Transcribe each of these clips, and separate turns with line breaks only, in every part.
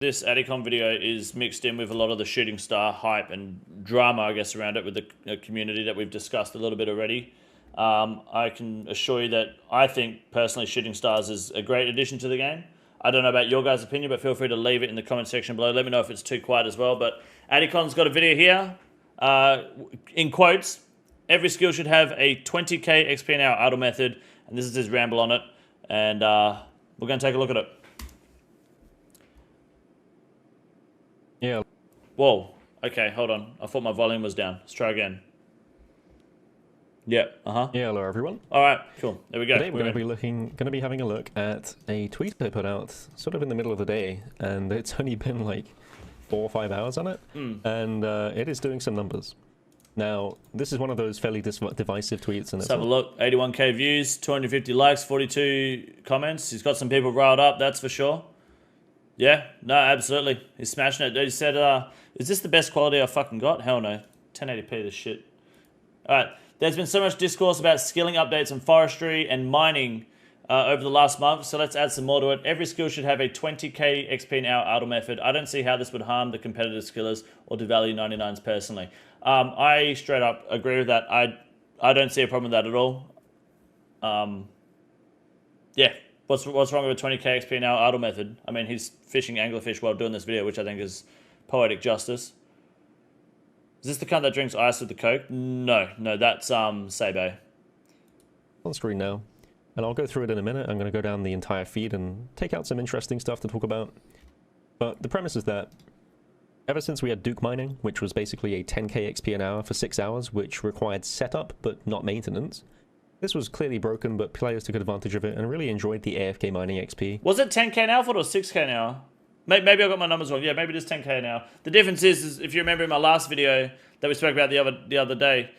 This Adicon video is mixed in with a lot of the shooting star hype and drama, I guess, around it with the community that we've discussed a little bit already. I can assure you that I think, personally, shooting stars is a great addition to the game. I don't know about your guys' opinion, but feel free to leave it in the comment section below. Let me know if it's too quiet as well. But Adicon's got a video here. In quotes, every skill should have a 20k XP an hour idle method. And this is his ramble on it. And we're going to take a look at it.
Yeah.
Whoa. Okay, hold on. I thought my volume was down. Let's try again. Yep.
Yeah. Hello, everyone.
All right. Cool. There we go.
Today we're going to be having a look at a tweet I put out sort of in the middle of the day, and it's only been like 4 or 5 hours on it, and it is doing some numbers. Now, this is one of those fairly divisive tweets. And
let's have a look. 81k views, 250 likes, 42 comments. He's got some people riled up. That's for sure. Yeah, no, absolutely. He's smashing it. He said, is this the best quality I've fucking got? Hell no. 1080p, this shit. All right. There's been so much discourse about skilling updates on forestry and mining over the last month, so let's add some more to it. Every skill should have a 20k XP an hour idle method. I don't see how this would harm the competitive skillers or devalue 99s personally. I straight up agree with that. I don't see a problem with that at all. Yeah. What's wrong with a 20k XP an hour idle method? I mean, he's fishing anglerfish while doing this video, which I think is poetic justice. Is this the cunt that drinks ice with the Coke? No, that's Sabo.
On screen now, and I'll go through it in a minute. I'm going to go down the entire feed and take out some interesting stuff to talk about. But the premise is that ever since we had Duke mining, which was basically a 10k XP an hour for 6 hours, which required setup but not maintenance, this was clearly broken, but players took advantage of it and really enjoyed the AFK mining XP.
Was it 10k an hour or 6k an hour? Maybe I got my numbers wrong. Yeah, maybe it is 10k an hour. The difference is if you remember in my last video that we spoke about the other day,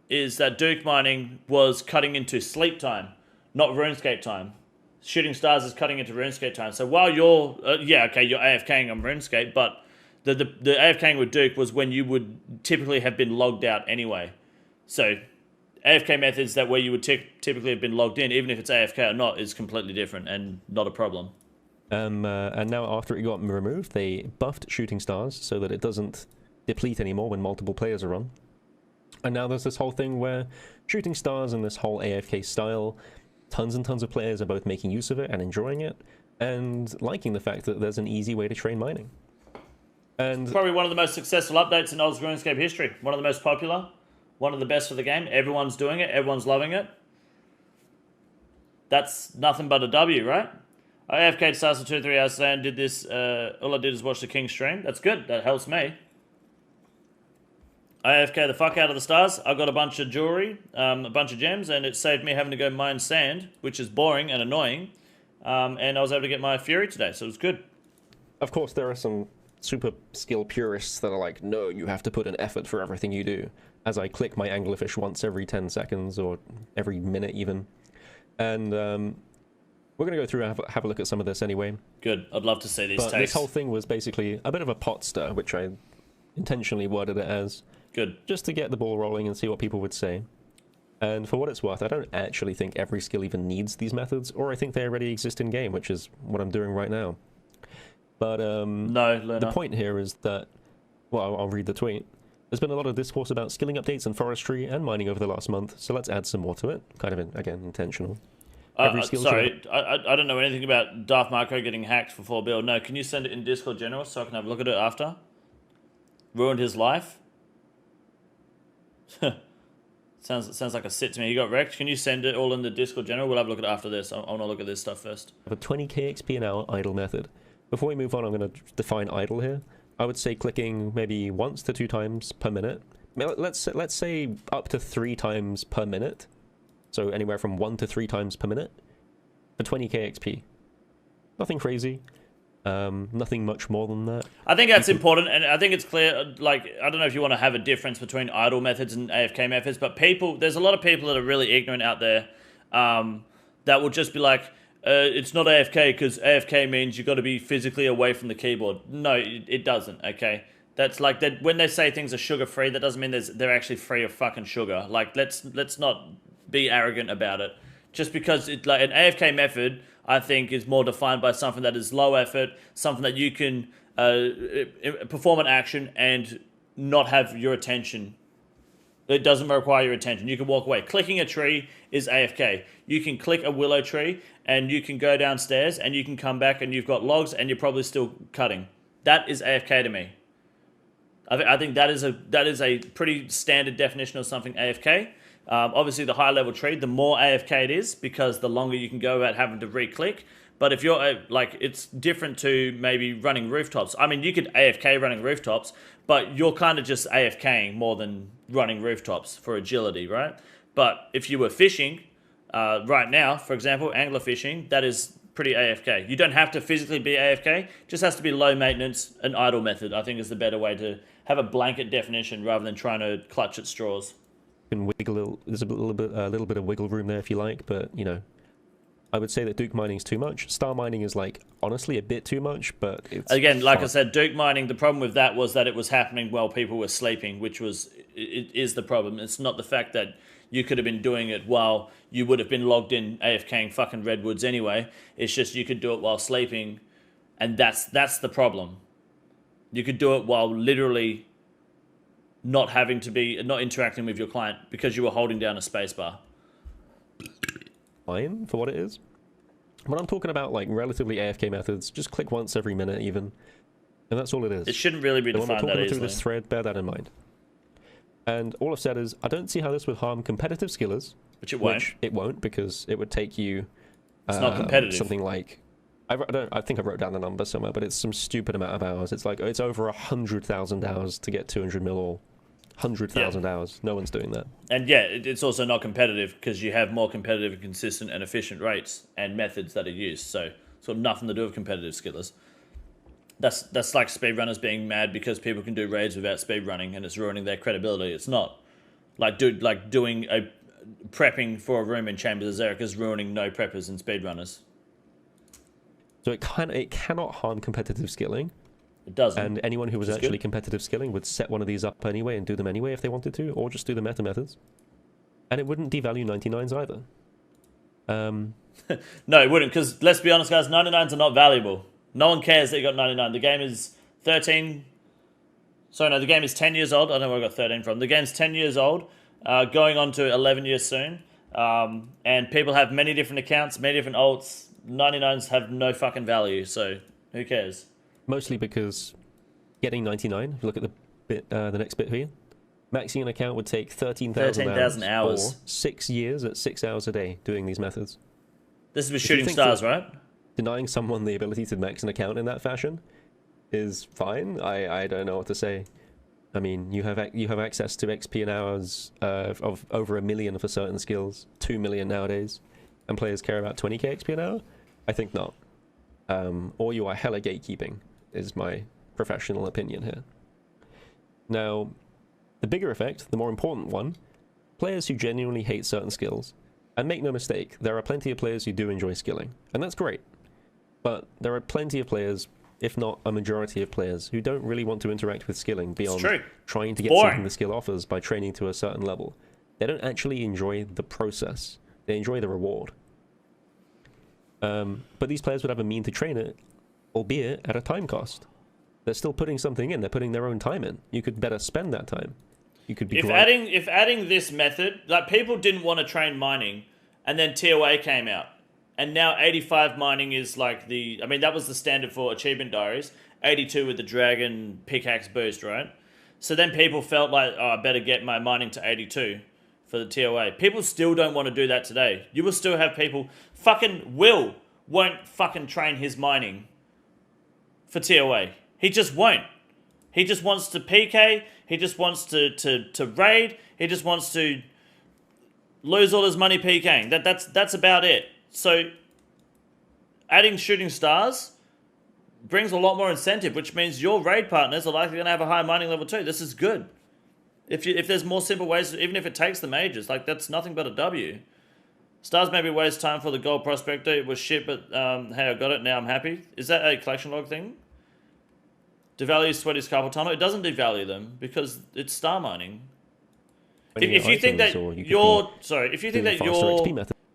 is that Duke mining was cutting into sleep time, not RuneScape time. Shooting stars is cutting into RuneScape time. So while you're, you're AFKing on RuneScape, but the AFKing with Duke was when you would typically have been logged out anyway. So AFK methods that where you would typically have been logged in, even if it's AFK or not, is completely different and not a problem.
And now after it got removed, they buffed shooting stars so that it doesn't deplete anymore when multiple players are on. And now there's this whole thing where shooting stars and this whole AFK style, tons and tons of players are both making use of it and enjoying it, and liking the fact that there's an easy way to train mining. And
probably one of the most successful updates in Old's RuneScape history. One of the most popular. One of the best for the game. Everyone's doing it. Everyone's loving it. That's nothing but a W, right? I AFK'd stars for 2-3 hours today and did this. All I did is watch the King stream. That's good. That helps me. I AFK the fuck out of the stars. I got a bunch of jewelry, a bunch of gems, and it saved me having to go mine sand, which is boring and annoying. And I was able to get my Fury today, so it was good.
Of course, there are some super skill purists that are like, no, you have to put an effort for everything you do. As I click my anglerfish once every 10 seconds or every minute even. And we're going to go through and have a look at some of this anyway.
Good. I'd love to see these
takes.
takes.
This whole thing was basically a bit of a pot stir, which I intentionally worded it as.
Good.
Just to get the ball rolling and see what people would say. And for what it's worth, I don't actually think every skill even needs these methods, or I think they already exist in game, which is what I'm doing right now. But
no, Luna.
The point here is that, well, I'll read the tweet. There's been a lot of discourse about skilling updates in forestry and mining over the last month, so let's add some more to it. Kind of, again, intentional.
Sorry, I don't know anything about Darth Marco getting hacked for 4 bill. No, can you send it in Discord General so I can have a look at it after? Ruined his life? Sounds like a sit to me. He got wrecked. Can you send it all in the Discord General? We'll have a look at it after this. I want to look at this stuff first.
A 20k XP an hour idle method. Before we move on, I'm going to define idle here. I would say clicking maybe 1 to 2 times per minute. Let's say up to 3 times per minute. So anywhere from 1 to 3 times per minute for 20k XP. Nothing crazy. Nothing much more than that.
I think that's important, and I think it's clear. Like, I don't know if you want to have a difference between idle methods and AFK methods, but there's a lot of people that are really ignorant out there that will just be like, it's not AFK because AFK means you've got to be physically away from the keyboard. No, it doesn't, okay? That's like that when they say things are sugar-free, that doesn't mean they're actually free of fucking sugar. Like, let's not be arrogant about it. Just because it's like an AFK method, I think is more defined by something that is low effort, something that you can perform an action and not have your attention. It doesn't require your attention. You can walk away. Clicking a tree is AFK. You can click a willow tree and you can go downstairs and you can come back and you've got logs and you're probably still cutting. That is AFK to me. I think that is a pretty standard definition of something AFK. Obviously, the higher level tree, the more AFK it is because the longer you can go without having to re-click. But if you're like, it's different to maybe running rooftops. I mean, you could AFK running rooftops, but you're kind of just AFKing more than running rooftops for agility, right? But if you were fishing right now, for example, angler fishing, that is pretty AFK. You don't have to physically be AFK, just has to be low maintenance and idle method. I think is the better way to have a blanket definition rather than trying to clutch at straws.
You can wiggle. There's a little bit of wiggle room there if you like, but you know, I would say that Duke mining is too much. Star mining is like honestly a bit too much, but it's
again, like
fun.
I said, Duke mining. The problem with that was that it was happening while people were sleeping, which was it is the problem. It's not the fact that you could have been doing it while you would have been logged in AFKing fucking redwoods anyway. It's just you could do it while sleeping, and that's the problem. You could do it while literally not interacting with your client because you were holding down a spacebar.
Fine for what it is. When I'm talking about like relatively AFK methods, just click once every minute even, and that's all it is.
It shouldn't really be defined that easily. When we're talking through
this thread, bear that in mind. And all I've said is, I don't see how this would harm competitive skillers.
Which it won't.
Which it won't, because it would take you...
It's not competitive.
Something like... I think I wrote down the number somewhere, but it's some stupid amount of hours. It's like, it's over 100,000 hours to get 200 mil or 100,000 hours. No one's doing that.
And yeah, it's also not competitive because you have more competitive and consistent and efficient rates and methods that are used. So it's got nothing to do with competitive skillers. That's like speedrunners being mad because people can do raids without speedrunning and it's ruining their credibility. It's not. Like doing a prepping for a room in Chambers of Xeric is ruining no preppers and speedrunners.
So it cannot harm competitive skilling.
It doesn't.
And anyone who was actually competitive skilling would set one of these up anyway and do them anyway if they wanted to, or just do the meta methods. And it wouldn't devalue 99s either.
No, it wouldn't, because let's be honest, guys, 99s are not valuable. No one cares that you got 99. The game is 13... Sorry, no, the game is 10 years old. I don't know where I got 13 from. The game's 10 years old, going on to 11 years soon. And people have many different accounts, many different alts. 99s have no fucking value, so who cares?
Mostly because getting 99, if you look at the next bit here, maxing an account would take 13,000 hours. Or 6 years at 6 hours a day doing these methods.
This is with shooting stars, right?
Denying someone the ability to max an account in that fashion is fine. I don't know what to say. I mean, you have access to XP and hours of over 1 million for certain skills, 2 million nowadays, and players care about 20k XP an hour? I think not. Or you are hella gatekeeping, is my professional opinion here. Now, the bigger effect, the more important one, players who genuinely hate certain skills. And make no mistake, there are plenty of players who do enjoy skilling, and that's great. But there are plenty of players, if not a majority of players, who don't really want to interact with skilling beyond trying to get something the skill offers by training to a certain level. They don't actually enjoy the process. They enjoy the reward. But these players would have a mean to train it, albeit at a time cost. They're still putting something in. They're putting their own time in. You could better spend that time. You could be
if adding this method, like people didn't want to train mining, and then TOA came out, and now 85 mining is like the. I mean, that was the standard for achievement diaries. 82 with the dragon pickaxe boost, right? So then people felt like, oh, I better get my mining to 82 for the TOA. People still don't want to do that today. You will still have people. Fucking Will won't fucking train his mining for TOA. He just won't. He just wants to PK. He just wants to raid. He just wants to lose all his money PKing. That's about it. So adding shooting stars brings a lot more incentive, which means your raid partners are likely going to have a high mining level too. This is good. If there's more simple ways, even if it takes them ages, like that's nothing but a W. Stars maybe waste time for the gold prospector. It was shit, but hey, I got it. Now I'm happy. Is that a collection log thing? Devalues Sweaty's carpal tunnel. It doesn't devalue them because it's star mining. If you think that you're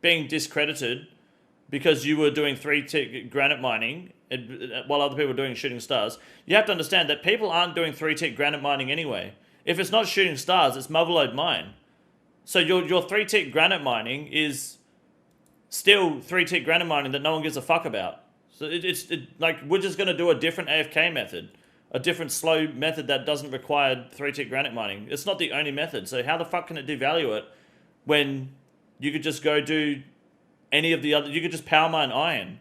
being discredited because you were doing 3-tick granite mining while other people were doing shooting stars. You have to understand that people aren't doing 3-tick granite mining anyway. If it's not shooting stars, it's motherlode mine. So your 3-tick granite mining is still 3-tick granite mining that no one gives a fuck about. So like, we're just going to do a different AFK method. A different slow method that doesn't require 3-tick granite mining. It's not the only method. So how the fuck can it devalue it when you could just go do any of the other... You could just power mine iron.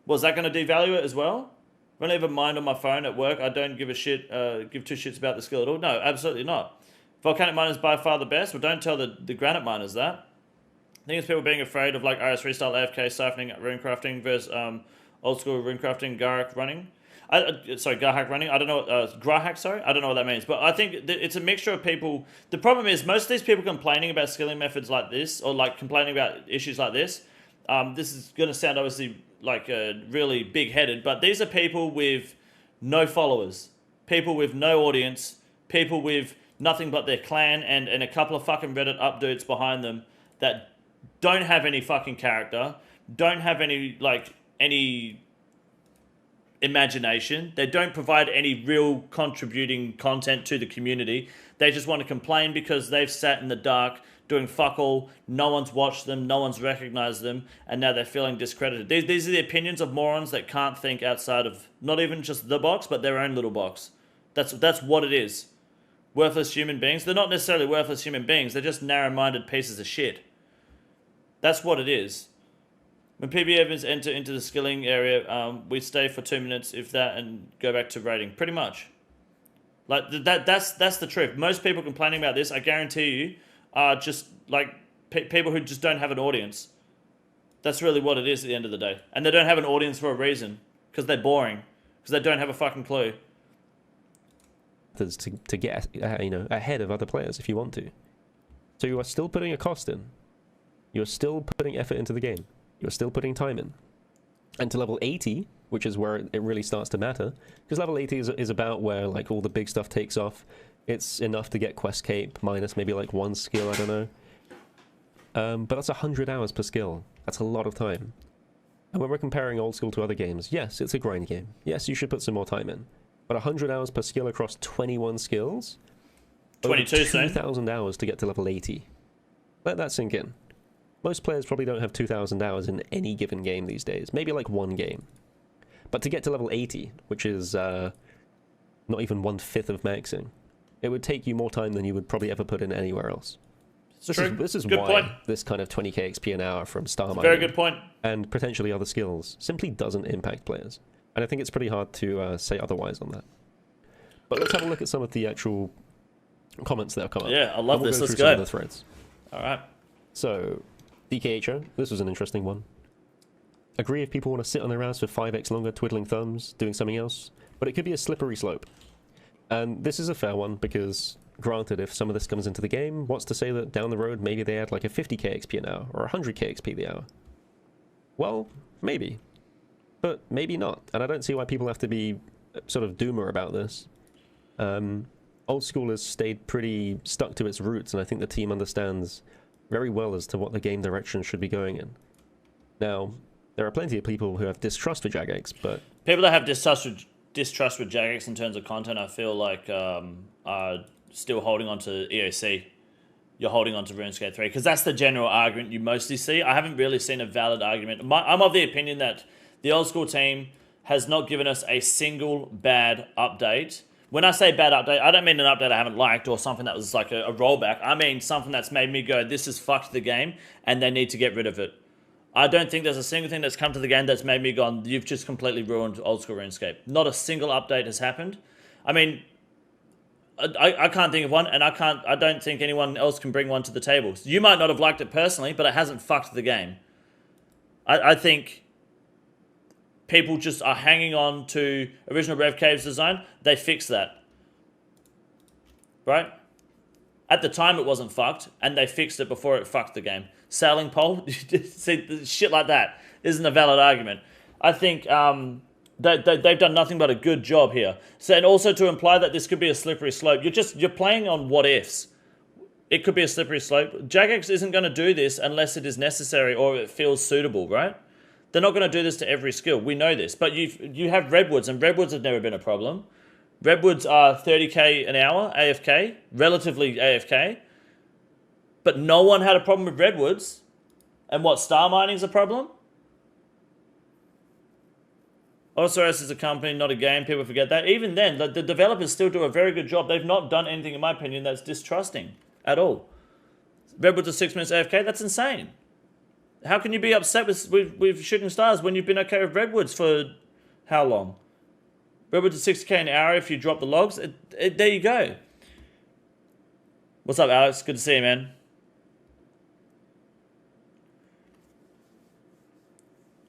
Was that going to devalue it as well? When I have a mine on my phone at work, I don't give a shit, give two shits about the skill at all. No, absolutely not. Volcanic miner is by far the best. Well, don't tell the granite miners that. I think it's people being afraid of like RS3 style AFK siphoning runecrafting versus old school runecrafting Garhack running. Garhack running. I don't know. Grahack, sorry. I don't know what that means. But I think it's a mixture of people. The problem is most of these people complaining about skilling methods like this, or like complaining about issues like this. This is going to sound obviously like really big-headed, but these are people with no followers, people with no audience, people with nothing but their clan and a couple of fucking Reddit updates behind them that don't have any fucking character, don't have any imagination. They don't provide any real contributing content to the community. They just want to complain because they've sat in the dark doing fuck all. No one's watched them, no one's recognized them, and now they're feeling discredited. These are the opinions of morons that can't think outside of not even just the box, but their own little box. That's what it is. Worthless human beings. They're not necessarily worthless human beings. They're just narrow-minded pieces of shit. That's what it is. When PB Evans enter into the skilling area, we stay for 2 minutes, if that, and go back to raiding. Pretty much. Like, that's the truth. Most people complaining about this, I guarantee you, are just, like, people who just don't have an audience. That's really what it is at the end of the day. And they don't have an audience for a reason. Because they're boring. Because they don't have a fucking clue.
To get ahead of other players if you want to. So you are still putting a cost in. You're still putting effort into the game. You're still putting time in. And to level 80, which is where it really starts to matter, because level 80 is about where like all the big stuff takes off. It's enough to get quest cape minus maybe like 1 skill, I don't know. But that's 100 hours per skill. That's a lot of time. And when we're comparing Old School to other games, yes, it's a grind game. Yes, you should put some more time in. But 100 hours per skill across 21 skills?
22 soon.
2,000 hours to get to level 80. Let that sink in. Most players probably don't have 2,000 hours in any given game these days. Maybe like one game. But to get to level 80, which is not even 1/5 of maxing, it would take you more time than you would probably ever put in anywhere else. This is
good
why
point.
This kind of 20k XP an hour from star mining
Very good point.
and potentially other skills simply doesn't impact players. And I think it's pretty hard to say otherwise on that. But let's have a look at some of the actual comments that have come up.
Yeah, I love this. Let's
Some of
go.
the threads.
All right.
So, DKHO, this was an interesting one. Agree if people want to sit on their ass for 5x longer, twiddling thumbs, doing something else, but it could be a slippery slope. And this is a fair one because, granted, if some of this comes into the game, what's to say that down the road maybe they add like a 50k XP an hour or 100k XP the hour? Well, maybe. But maybe not. And I don't see why people have to be sort of doomer about this. Old School has stayed pretty stuck to its roots, and I think the team understands very well as to what the game direction should be going in. Now, there are plenty of people who have distrust for Jagex, but...
People that have distrust with Jagex in terms of content, I feel like are still holding on to EOC. You're holding on to Runescape 3, because that's the general argument you mostly see. I haven't really seen a valid argument. I'm of the opinion that the Old School team has not given us a single bad update. When I say bad update, I don't mean an update I haven't liked or something that was like a rollback. I mean something that's made me go, this has fucked the game, and they need to get rid of it. I don't think there's a single thing that's come to the game that's made me go, you've just completely ruined Old School RuneScape. Not a single update has happened. I mean, I can't think of one, and I don't think anyone else can bring one to the table. You might not have liked it personally, but it hasn't fucked the game. I think people just are hanging on to original Rev Cave's design. They fixed that. Right? At the time, it wasn't fucked, and they fixed it before it fucked the game. Sailing pole? See, shit like that isn't a valid argument. I think they've done nothing but a good job here. So, and also to imply that this could be a slippery slope, you're playing on what ifs. it could be a slippery slope. Jagex isn't going to do this unless it is necessary or it feels suitable, right? They're not going to do this to every skill. We know this. But you have redwoods, and redwoods have never been a problem. Redwoods are 30k an hour, AFK, relatively AFK. But no one had a problem with redwoods. And what, star mining's a problem? osrs is a company, not a game. People forget that. Even then, the developers still do a very good job. They've not done anything, in my opinion, that's distrusting at all. Redwoods are 6 minutes AFK. That's insane. How can you be upset with shooting stars when you've been okay with redwoods for how long? Redwoods are 60k an hour if you drop the logs. There you go. What's up, Alex? Good to see you, man.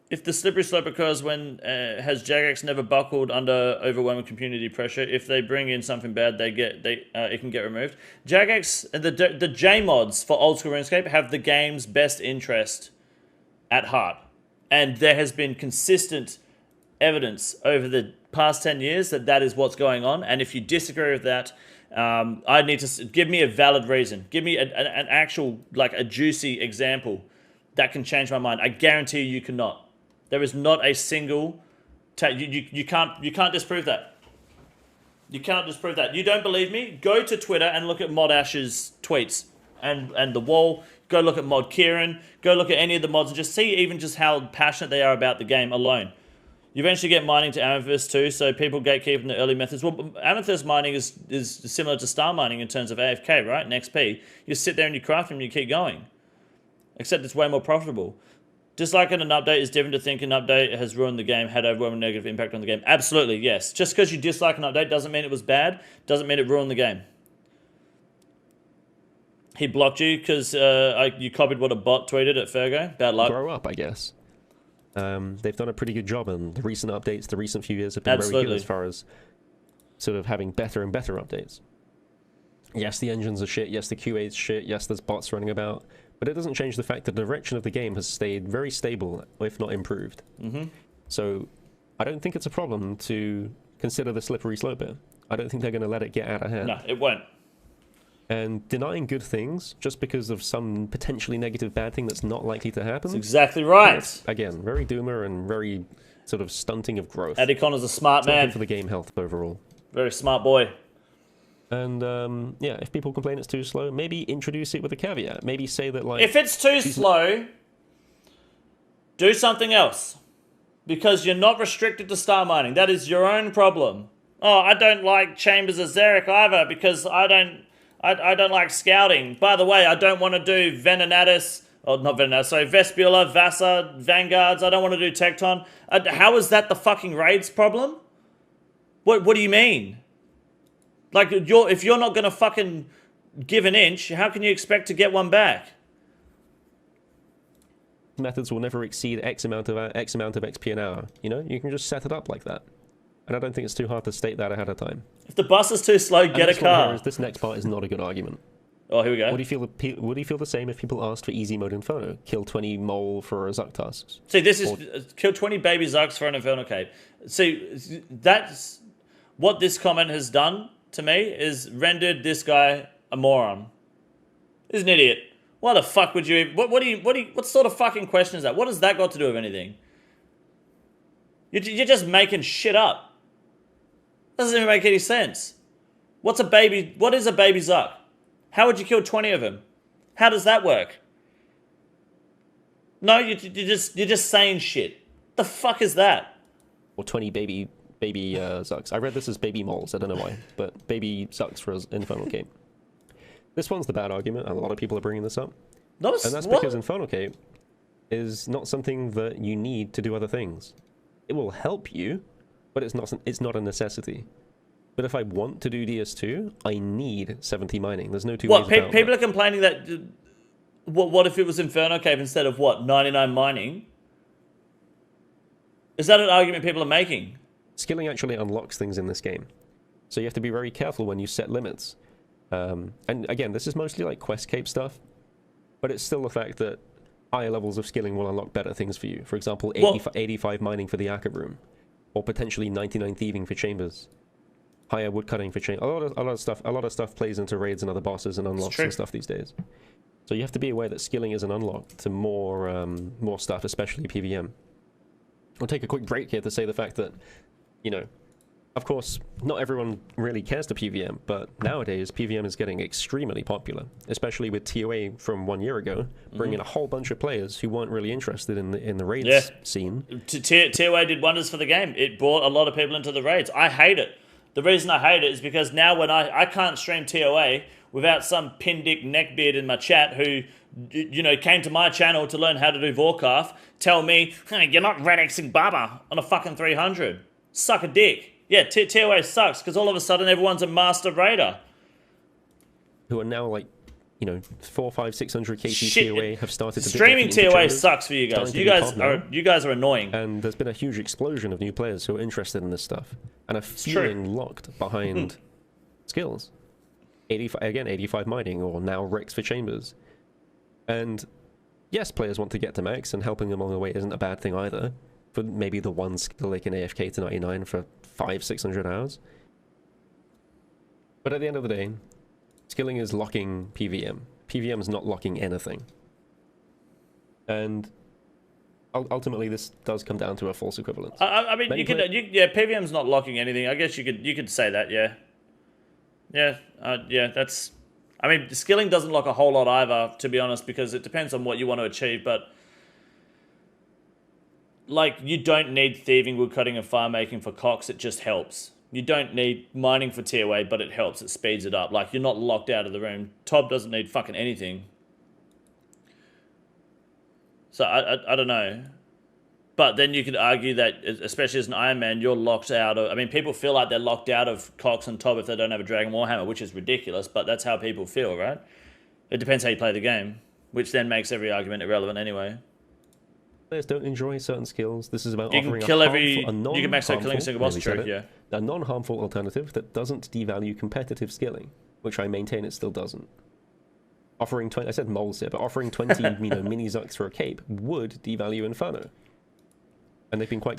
If the slippery slope occurs when has Jagex never buckled under overwhelming community pressure, if they bring in something bad, it can get removed. Jagex and the J mods for old school RuneScape have the game's best interest at heart, and there has been consistent evidence over the past 10 years that is what's going on. And if you disagree with that, I need to give me a valid reason. Give me an actual, like, a juicy example that can change my mind. I guarantee you cannot. There is not a single... You can't disprove that. You can't disprove that. You don't believe me? Go to Twitter and look at Mod Ash's tweets and the wall. Go look at Mod Kieran. Go look at any of the mods and just see even just how passionate they are about the game alone. You eventually get mining to Amethyst too, so people gatekeep in the early methods. Well, Amethyst mining is similar to star mining in terms of AFK, right? And XP. You sit there and you craft them and you keep going. Except it's way more profitable. Disliking an update is different to thinking an update has ruined the game, had overwhelming negative impact on the game. Absolutely, yes. Just because you dislike an update doesn't mean it was bad, doesn't mean it ruined the game. He blocked you because you copied what a bot tweeted at Fergo. Bad luck.
Grow up, I guess. They've done a pretty good job, and the recent updates, the recent few years have been very good as far as sort of having better and better updates. Yes, the engines are shit. Yes, the QA's shit. Yes, there's bots running about. But it doesn't change the fact that the direction of the game has stayed very stable, if not improved. So I don't think it's a problem to consider the slippery slope bit. I don't think they're going to let it get out of hand.
No, it won't.
And denying good things just because of some potentially negative bad thing that's not likely to happen.
That's exactly right.
Again, very doomer and very sort of stunting of growth.
Eddie Connor's a smart man.
Good for the game health overall.
Very smart boy.
And yeah, if people complain it's too slow, maybe introduce it with a caveat. Maybe say that, like,
if it's too slow, do something else, because you're not restricted to star mining. That is your own problem. Oh, I don't like Chambers of Xeric either because I don't like scouting. By the way, I don't want to do Venenatus, or not Venenatus, sorry, Vespula, Vassa, Vanguards. I don't want to do Tecton. How is that the fucking raids problem? What do you mean? Like, if you're not going to fucking give an inch, how can you expect to get one back?
Methods will never exceed X amount of XP an hour. You know, you can just set it up like that. And I don't think it's too hard to state that ahead of time.
If the bus is too slow, get a car.
This next part is not a good argument.
Oh, here we go.
Would you feel the same if people asked for easy mode Inferno? Kill 20 mole for Zuck tasks.
See, this is kill 20 baby Zucks for an Inferno cape. See, that's what this comment has done to me, is rendered this guy a moron. He's an idiot. Why the fuck would you? What sort of fucking question is that? What has that got to do with anything? You're just making shit up. Doesn't even make any sense. What is a baby Zuck? How would you kill 20 of them? How does that work? No, you're just saying shit. The fuck is that?
Or 20 baby Zucks. I read this as baby moles. I don't know why, but baby Zucks for an Infernal Cape. This one's the bad argument, and a lot of people are bringing this up.
No,
and that's because Infernal Cape is not something that you need to do other things. It will help you, but it's not a necessity. But if I want to do DS2, I need 70 mining. There's no two ways about
people
that.
are complaining that... What if it was Inferno Cape instead of, 99 mining? Is that an argument people are making?
Skilling actually unlocks things in this game. So you have to be very careful when you set limits. And again, this is mostly like quest cape stuff. But it's still the fact that higher levels of skilling will unlock better things for you. For example, 85 mining for the Aka room. Or potentially 99 thieving for Chambers. higher woodcutting for chain. A lot of stuff plays into raids and other bosses and unlocks and stuff these days. So you have to be aware that skilling is an unlock to more stuff, especially PVM. I'll take a quick break here to say the fact that, you know, of course, not everyone really cares to PVM, but nowadays PVM is getting extremely popular, especially with TOA from 1 year ago, bringing a whole bunch of players who weren't really interested in the raids scene.
TOA did wonders for the game. It brought a lot of people into the raids. I hate it. The reason I hate it is because now when I can't stream TOA without some pin-dick neckbeard in my chat who, you know, came to my channel to learn how to do Vorkaf, tell me, hey, you're not red Xing Baba on a fucking 300. Suck a dick. Yeah, TOA sucks because all of a sudden everyone's a master raider.
Who are now like, you know, 400, 500, 600 KT TOA have started to
streaming TOA sucks for you guys. You guys are annoying.
And there's been a huge explosion of new players who are interested in this stuff and are feeling locked behind skills. 85 mining or now Rex for chambers. And yes, players want to get to max, and helping them along the way isn't a bad thing either. For maybe the one skill they can AFK to 99 for 500-600 hours. But at the end of the day, skilling is locking PVM. PVM is not locking anything. And ultimately, this does come down to a false equivalence.
I mean, yeah, PVM's not locking anything. I guess you could say that, yeah. Yeah, that's... I mean, skilling doesn't lock a whole lot either, to be honest, because it depends on what you want to achieve, but... Like, you don't need thieving, woodcutting, and fire making for Cox. It just helps. You don't need mining for TOA, but it helps. It speeds it up. Like, you're not locked out of the room. Tob doesn't need fucking anything. So, I don't know. But then you could argue that, especially as an Ironman, you're locked out of... I mean, people feel like they're locked out of Cox and Tob if they don't have a Dragon Warhammer, which is ridiculous, but that's how people feel, right? It depends how you play the game, which then makes every argument irrelevant anyway.
Players don't enjoy certain skills. This is about
you
offering
can kill
you
can max out killing a single boss, true, yeah.
A non-harmful alternative that doesn't devalue competitive skilling, which I maintain it still doesn't. Offering 20, I said moles here, but offering 20 mini Zucks for a cape would devalue Inferno. And they've been quite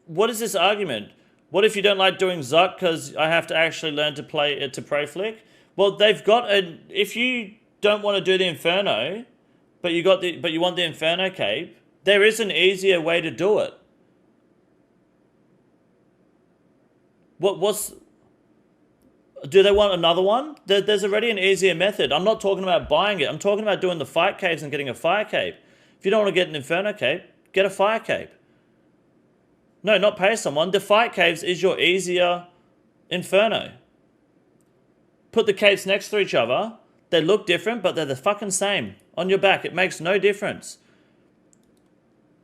what is this argument? What if you don't like doing Zuck because I have to actually learn to play pray flick? Well, they've got if you don't want to do the Inferno, but you want the Inferno cape, there is an easier way to do it. Do they want another one? There's already an easier method. I'm not talking about buying it. I'm talking about doing the fight caves and getting a fire cape. If you don't want to get an Inferno cape, get a fire cape. No, not pay someone. The fight caves is your easier Inferno. Put the capes next to each other. They look different, but they're the fucking same. On your back, it makes no difference.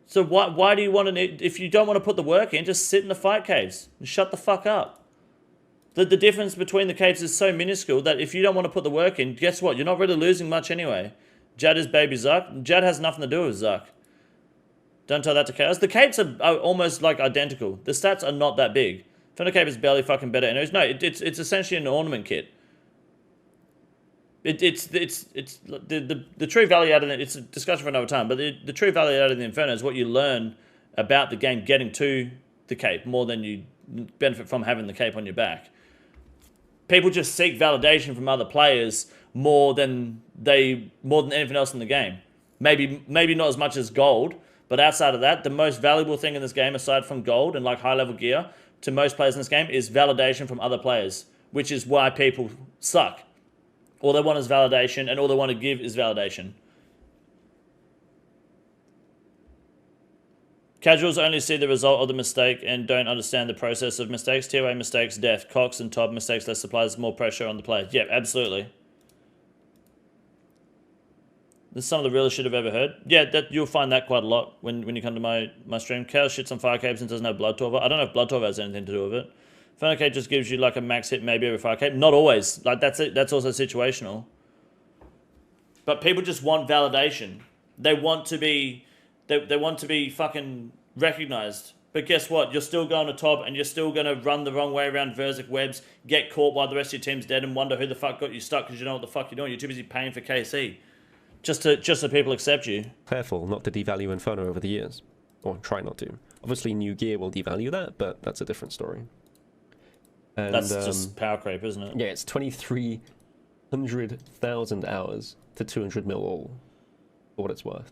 So why do you want to... If you don't want to put the work in, just sit in the fight caves and shut the fuck up. The difference between the caves is so minuscule that if you don't want to put the work in, guess what? You're not really losing much anyway. Jad is baby Zuck. Jad has nothing to do with Zuck. Don't tell that to Chaos. The capes are almost like identical. The stats are not that big. Inferno cape is barely fucking better anyways. No, it's essentially an ornament kit. It's the true value out of it. It's a discussion for another time. But the true value out of the Inferno is what you learn about the game getting to the cape more than you benefit from having the cape on your back. People just seek validation from other players more than anything else in the game. Maybe not as much as gold, but outside of that, the most valuable thing in this game, aside from gold and like high level gear, to most players in this game is validation from other players, which is why people suck. All they want is validation, and all they want to give is validation. Casuals only see the result of the mistake and don't understand the process of mistakes. TOA mistakes, death. Cox and Tob mistakes, less supplies, more pressure on the player. Yeah, absolutely. This is some of the realest shit I've ever heard. Yeah, you'll find that quite a lot when you come to my stream. Chaos shits on fire caves and doesn't have Blood Torva. I don't know if Blood Torva has anything to do with it. Inferno cape just gives you like a max hit maybe over fire cape. Not always. Like that's it. That's also situational. But people just want validation. They want to be fucking recognized. But guess what? You're still going to top and you're still going to run the wrong way around Verzik webs, get caught while the rest of your team's dead and wonder who the fuck got you stuck because you know what the fuck you're doing. You're too busy paying for KC. Just so people accept you.
Careful not to devalue Inferno over the years. Or try not to. Obviously new gear will devalue that, but that's a different story. And,
That's just power creep, isn't it?
yeah, it's 23,100,000 hours to 200 mil all, for what it's worth.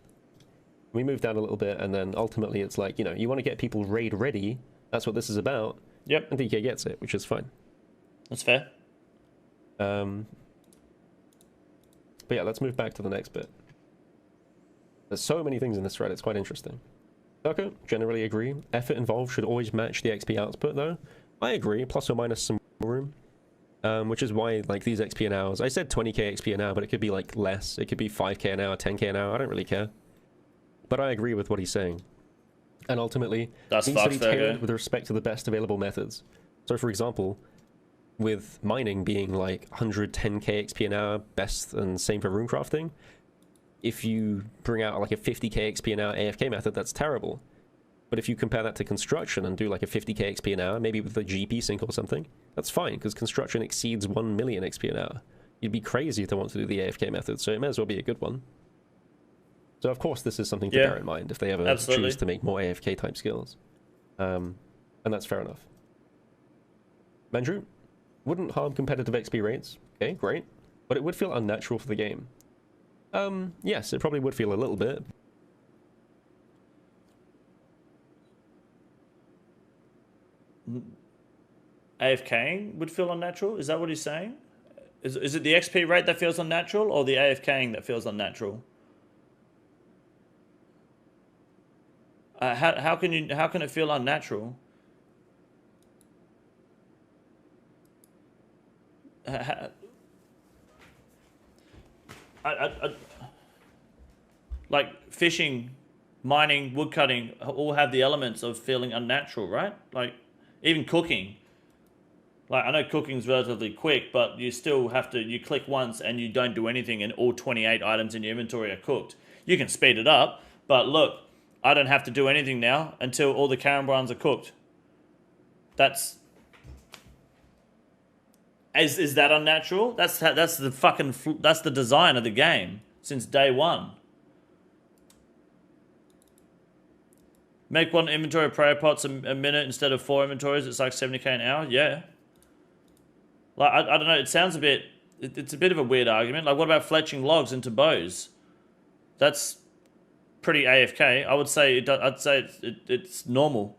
We move down a little bit, and then ultimately it's like, you know, you want to get people raid ready. That's what this is about.
Yep.
And DK gets it, which is fine.
That's fair.
But yeah, let's move back to the next bit. There's so many things in this thread, it's quite interesting. Circo, generally agree. Effort involved should always match the XP output, though. I agree, plus or minus some room. Which is why, like, these XP an hours, I said 20k XP an hour, but it could be, like, less. It could be 5k an hour, 10k an hour, I don't really care. But I agree with what he's saying. And ultimately, it needs to be tailored with respect to the best available methods. So, for example, with mining being, like, 110k XP an hour, best, and same for runecrafting, if you bring out, like, a 50k XP an hour AFK method, that's terrible. But if you compare that to construction and do like a 50k XP an hour, maybe with a GP sync or something, that's fine, because construction exceeds 1 million XP an hour. You'd be crazy to want to do the AFK method, so it may as well be a good one. So of course this is something to bear in mind if they ever choose to make more AFK type skills. And that's fair enough. Mandrew, wouldn't harm competitive XP rates. Okay, great. But it would feel unnatural for the game. Yes, it probably would feel a little bit.
AFKing would feel unnatural? Is that what he's saying? Is it the XP rate that feels unnatural, or the AFKing that feels unnatural? How can it feel unnatural? Like fishing, mining, woodcutting all have the elements of feeling unnatural, right? Like even cooking. Like I know cooking's relatively quick, but you still have to, you click once and you don't do anything and all 28 items in your inventory are cooked. You can speed it up, but look, I don't have to do anything now until all the carambrans are cooked. That's... Is that unnatural? That's the design of the game since day one. Make one inventory of prayer pots a minute instead of 4 inventories. It's like 70k an hour. Yeah. Like I don't know. It sounds a bit. It's a bit of a weird argument. Like what about fletching logs into bows? That's pretty AFK. I would say. I'd say it's normal.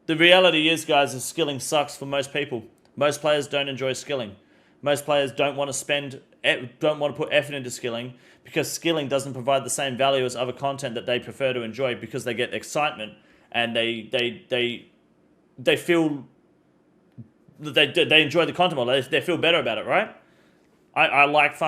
The reality is, guys, is skilling sucks for most people. Most players don't enjoy skilling. Most players don't want to put effort into skilling because skilling doesn't provide the same value as other content that they prefer to enjoy because they get excitement and they feel they enjoy the content more. They feel better about it, right? I like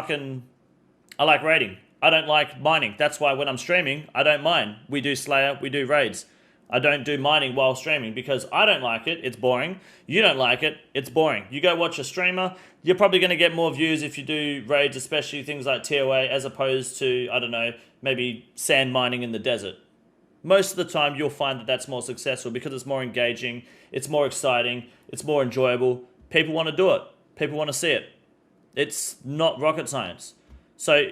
raiding. I don't like mining. That's why when I'm streaming, I don't mine. We do Slayer, we do raids. I don't do mining while streaming because I don't like it. It's boring. You don't like it. It's boring. You go watch a streamer, you're probably going to get more views if you do raids, especially things like TOA, as opposed to, I don't know, maybe sand mining in the desert. Most of the time, you'll find that that's more successful because it's more engaging, it's more exciting, it's more enjoyable. People want to do it. People want to see it. It's not rocket science. So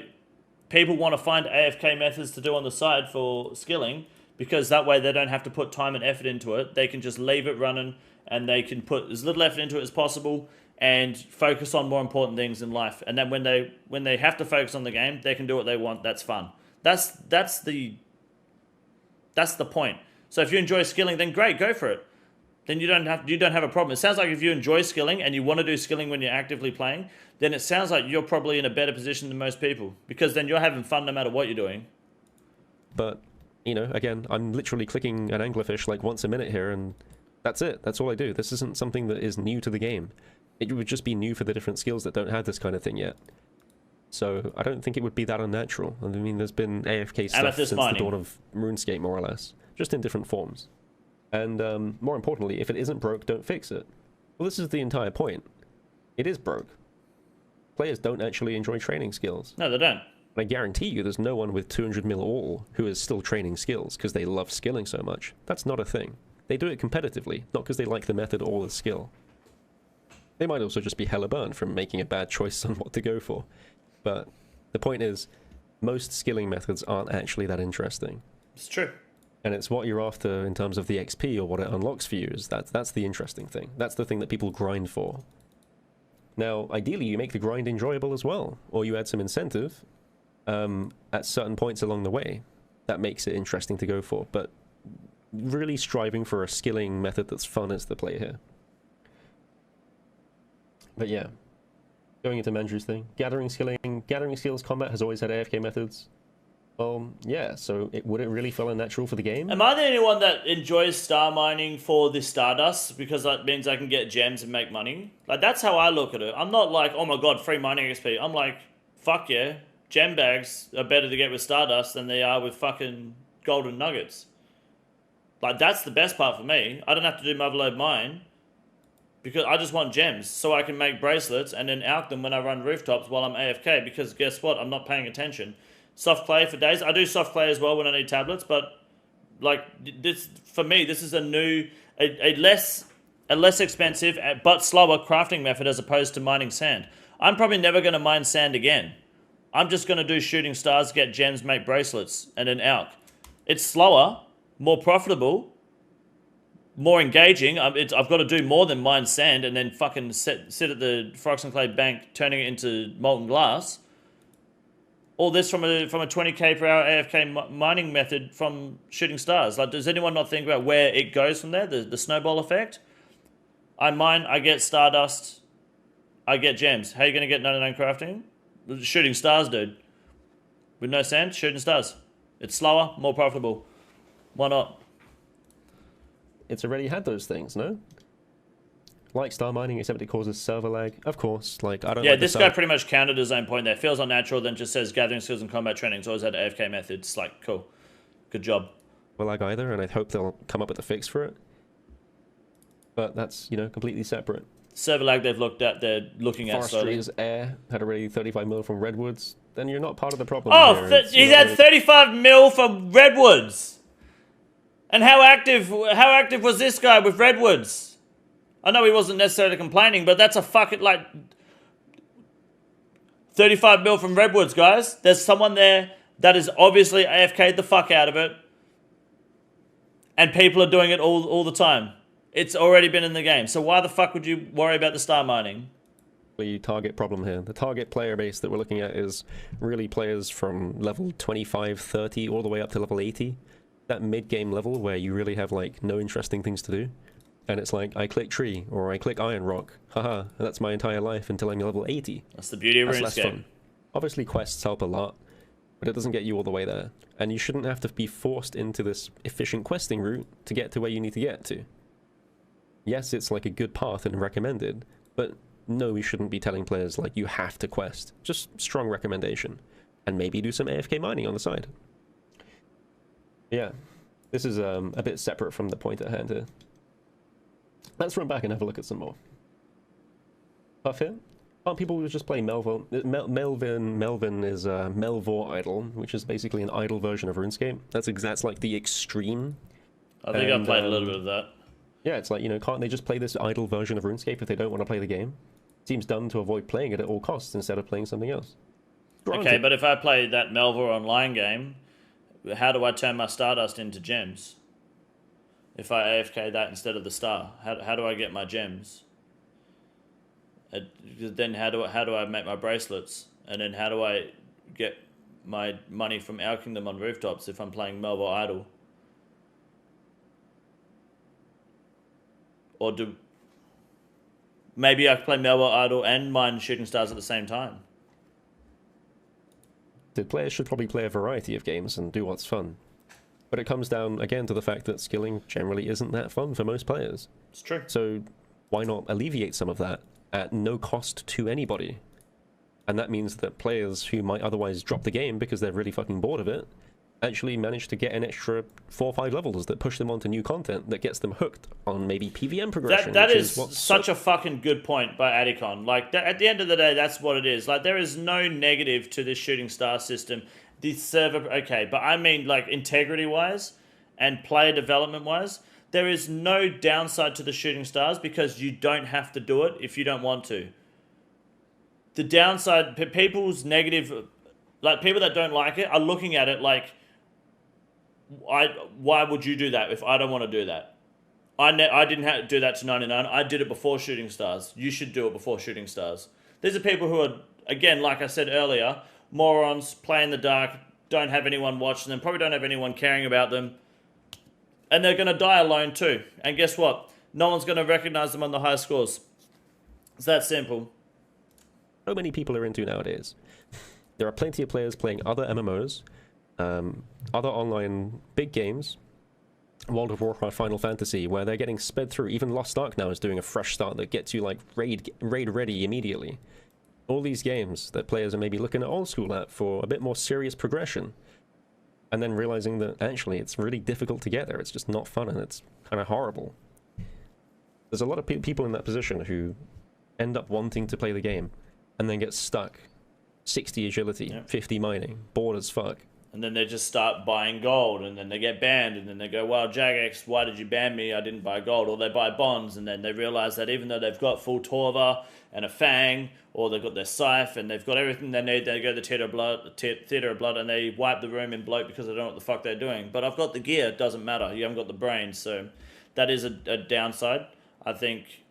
people want to find AFK methods to do on the side for skilling, because that way they don't have to put time and effort into it. They can just leave it running and they can put as little effort into it as possible and focus on more important things in life. And then when they have to focus on the game, they can do what they want. That's fun. That's the point. So if you enjoy skilling, then great, go for it. Then you don't have a problem. It sounds like if you enjoy skilling and you want to do skilling when you're actively playing, then it sounds like you're probably in a better position than most people because then you're having fun no matter what you're doing.
But you know, again, I'm literally clicking an anglerfish like once a minute here, and that's it. That's all I do. This isn't something that is new to the game. It would just be new for the different skills that don't have this kind of thing yet. So I don't think it would be that unnatural. I mean, there's been AFK stuff since the dawn of Runescape, more or less, just in different forms. And more importantly, if it isn't broke, don't fix it. Well, this is the entire point. It is broke. Players don't actually enjoy training skills.
No, they don't.
I guarantee you there's no one with 200 mil all who is still training skills because they love skilling so much. That's not a thing. They do it competitively, not because they like the method or the skill. They might also just be hella burned from making a bad choice on what to go for. But the point is, most skilling methods aren't actually that interesting.
It's true.
And it's what you're after in terms of the XP or what it unlocks for you. That's the interesting thing. That's the thing that people grind for. Now, ideally, you make the grind enjoyable as well, or you add some incentive at certain points along the way. That makes it interesting to go for, but really striving for a skilling method that's fun is the play here. But yeah, going into Mandrew's thing, gathering skills combat has always had AFK methods. Well, yeah, so would it really feel unnatural for the game?
Am I the only one that enjoys star mining for the Stardust because that means I can get gems and make money? Like, that's how I look at it. I'm not like, oh my god, free mining XP. I'm like, fuck yeah, gem bags are better to get with Stardust than they are with fucking golden nuggets. Like, that's the best part for me. I don't have to do Motherload mine because I just want gems so I can make bracelets and then out them when I run rooftops while I'm AFK, because guess what? I'm not paying attention. Soft clay for days. I do soft clay as well when I need tablets, but like this for me, this is a less expensive but slower crafting method as opposed to mining sand. I'm probably never going to mine sand again. I'm just going to do shooting stars, get gems, make bracelets, and then out. It's slower, more profitable, more engaging. I've got to do more than mine sand and then fucking sit at the Frogs and Clay bank, turning it into molten glass. All this from a 20k per hour AFK mining method from shooting stars. Like, does anyone not think about where it goes from there? The snowball effect. I mine, I get stardust, I get gems. How are you going to get 99 crafting? Shooting stars, dude. With no sand, shooting stars. It's slower, more profitable. Why not?
It's already had those things, no? Like star mining, except it causes server lag. Of course, like, I don't
Yeah,
like
this guy pretty much countered his own point there. Feels unnatural, then just says gathering skills and combat training's always had AFK methods. Like, cool. Good job.
Well, lag either, and I hope they'll come up with a fix for it. But that's, you know, completely separate.
Server lag they're looking at slowly.
Forestry's air had already 35 mil from Redwoods. Then you're not part of the problem.
Oh, he's had 35 mil from Redwoods. And how active was this guy with Redwoods? I know he wasn't necessarily complaining, but that's a fucking, like, 35 mil from Redwoods, guys. There's someone there that is obviously AFK'd the fuck out of it. And people are doing it all the time. It's already been in the game. So why the fuck would you worry about the star mining?
The target problem here. The target player base that we're looking at is really players from level 25, 30, all the way up to level 80. That mid-game level where you really have, like, no interesting things to do. And it's like, I click tree, or I click iron rock. Haha, and that's my entire life until I'm level 80.
That's the beauty of Runescape.
Obviously, quests help a lot, but it doesn't get you all the way there. And you shouldn't have to be forced into this efficient questing route to get to where you need to get to. Yes, it's like a good path and recommended, but no, we shouldn't be telling players, like, you have to quest. Just strong recommendation. And maybe do some AFK mining on the side. Yeah, this is a bit separate from the point at hand here. Let's run back and have a look at some more. Puff here. Aren't people who just play Melvin? Melvin is Melvor Idol, which is basically an idle version of RuneScape. That's like the extreme.
I think I played a little bit of that.
Yeah, it's like, you know, can't they just play this idle version of RuneScape if they don't want to play the game? Seems dumb to avoid playing it at all costs instead of playing something else.
Okay, but if I play that Melvor online game, how do I turn my Stardust into gems? If I AFK that instead of the star, how do I get my gems? Then how do I make my bracelets? And then how do I get my money from Our Kingdom on rooftops if I'm playing Melvor Idol? Or maybe I play Melvor Idol and mine shooting stars at the same time?
The players should probably play a variety of games and do what's fun. But it comes down, again, to the fact that skilling generally isn't that fun for most players.
It's true.
So why not alleviate some of that at no cost to anybody? And that means that players who might otherwise drop the game because they're really fucking bored of it actually manage to get an extra 4 or 5 levels that push them onto new content that gets them hooked on maybe PVM progression.
That is such a fucking good point by Adicon. Like, at the end of the day, that's what it is. Like, there is no negative to this shooting star system. The server, okay, but I mean, like, integrity-wise and player development-wise, there is no downside to the shooting stars because you don't have to do it if you don't want to. The downside, people's negative, like, people that don't like it are looking at it like, Why would you do that if I don't want to do that? I didn't do that to 99. I did it before Shooting Stars. You should do it before Shooting Stars. These are people who are, again, like I said earlier, morons, play in the dark, don't have anyone watching them, probably don't have anyone caring about them. And they're going to die alone too. And guess what? No one's going to recognize them on the high scores. It's that simple.
So many people are into nowadays. There are plenty of players playing other MMOs, other online big games, World of Warcraft, Final Fantasy, where they're getting sped through. Even Lost Ark now is doing a fresh start that gets you like raid ready immediately. All these games that players are maybe looking at Oldschool at for a bit more serious progression, and then realizing that actually it's really difficult to get there. It's just not fun and it's kind of horrible. There's a lot of people in that position who end up wanting to play the game and then get stuck. 60 agility, yep. 50 mining, bored as fuck.
And then they just start buying gold, and then they get banned, and then they go, well, Jagex, why did you ban me? I didn't buy gold. Or they buy bonds, and then they realize that even though they've got full Torva and a Fang, or they've got their Scythe, and they've got everything they need, they go to the Theater of Blood, and they wipe the room in bloat because they don't know what the fuck they're doing. But I've got the gear, it doesn't matter. You haven't got the brains, so that is a downside. I think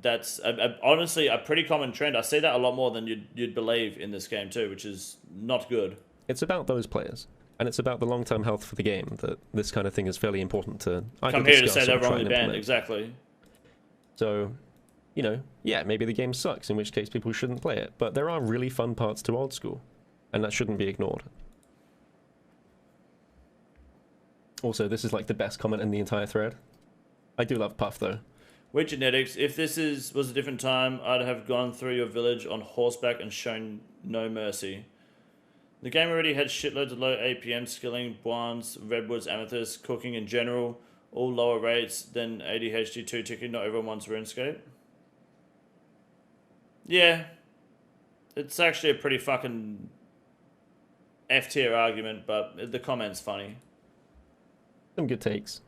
that's honestly a pretty common trend. I see that a lot more than you'd believe in this game too, which is not good.
It's about those players, and it's about the long-term health for the game, that this kind of thing is fairly important to
come here to say they're wrongly banned. Exactly.
So, you know, yeah, maybe the game sucks, in which case people shouldn't play it, but there are really fun parts to Oldschool, and that shouldn't be ignored. Also, this is like the best comment in the entire thread. I do love Puff, though.
With genetics, if this was a different time, I'd have gone through your village on horseback and shown no mercy. The game already had shitloads of low APM skilling, Bwans, Redwoods, Amethysts, cooking in general, all lower rates than ADHD 2 ticking. Not everyone wants RuneScape. Yeah. It's actually a pretty fucking F-tier argument, but the comment's funny.
Some good takes.